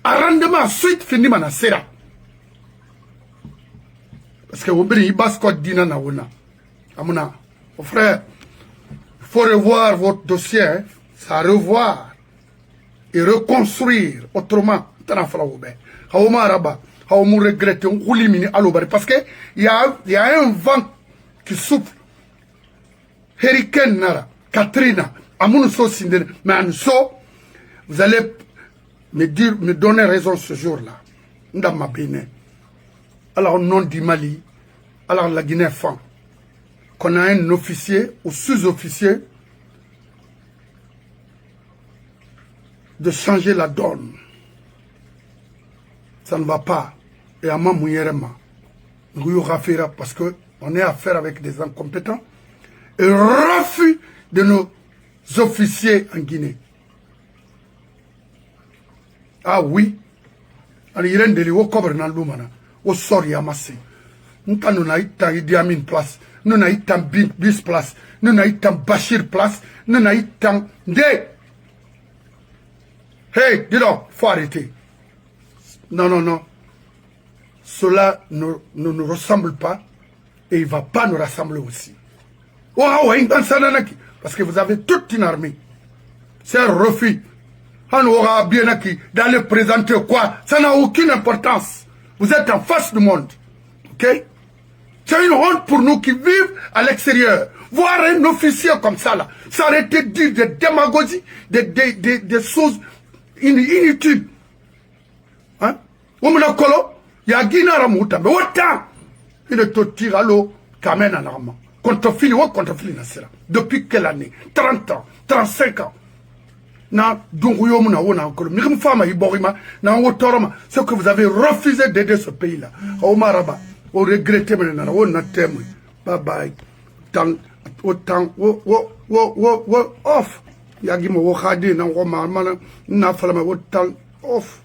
Un rendement suite fini manasera. Parce que vous avez dit que dina na wuna. Amuna, mon frère, il faut revoir votre dossier, hein. Ça revoir et reconstruire autrement. Parce que il y a un vent qui souffle. Hurricane Nara, Katrina, Amunso Sindene, mais Anso, vous allez me donner raison ce jour-là. Dans ma Bénin. Alors, au nom du Mali, alors la Guinée fan, qu'on a un officier ou sous-officier de changer la donne. Ça ne va pas. Et à ma mouillérema, nous parce qu'on est à faire avec des incompétents et refus de nos officiers en Guinée. Ah oui. Alors, il y a un délit au cobre dans le mana. Au sort yamasi. Nous n'avons pas Idi Amin place. Nous n'avons pas Bis place. Nous n'avons pas Bachir place. Nous n'avons pas Ndé. Hey, dis donc, il faut arrêter. Non, non, non. Cela ne nous ressemble pas et il ne va pas nous rassembler aussi. Parce que vous avez toute une armée. C'est un refus. On aura bien acquis d'aller présenter quoi? Ça n'a aucune importance. Vous êtes en face du monde. Ok? C'est une honte pour nous qui vivent à l'extérieur. Voir un officier comme ça, là, ça aurait été dire des démagogies, des choses inutiles. Hein? Il y a Guinara Mouta, mais autant il est au tir à l'eau, Kamen en armement. Contre Fili, depuis quelle année? 30 ans, 35 ans. C'est que vous avez refusé d'aider ce pays-là. Vous regrettez maintenant. Bye bye. Autant, off. Yagimo Wokadi, Off.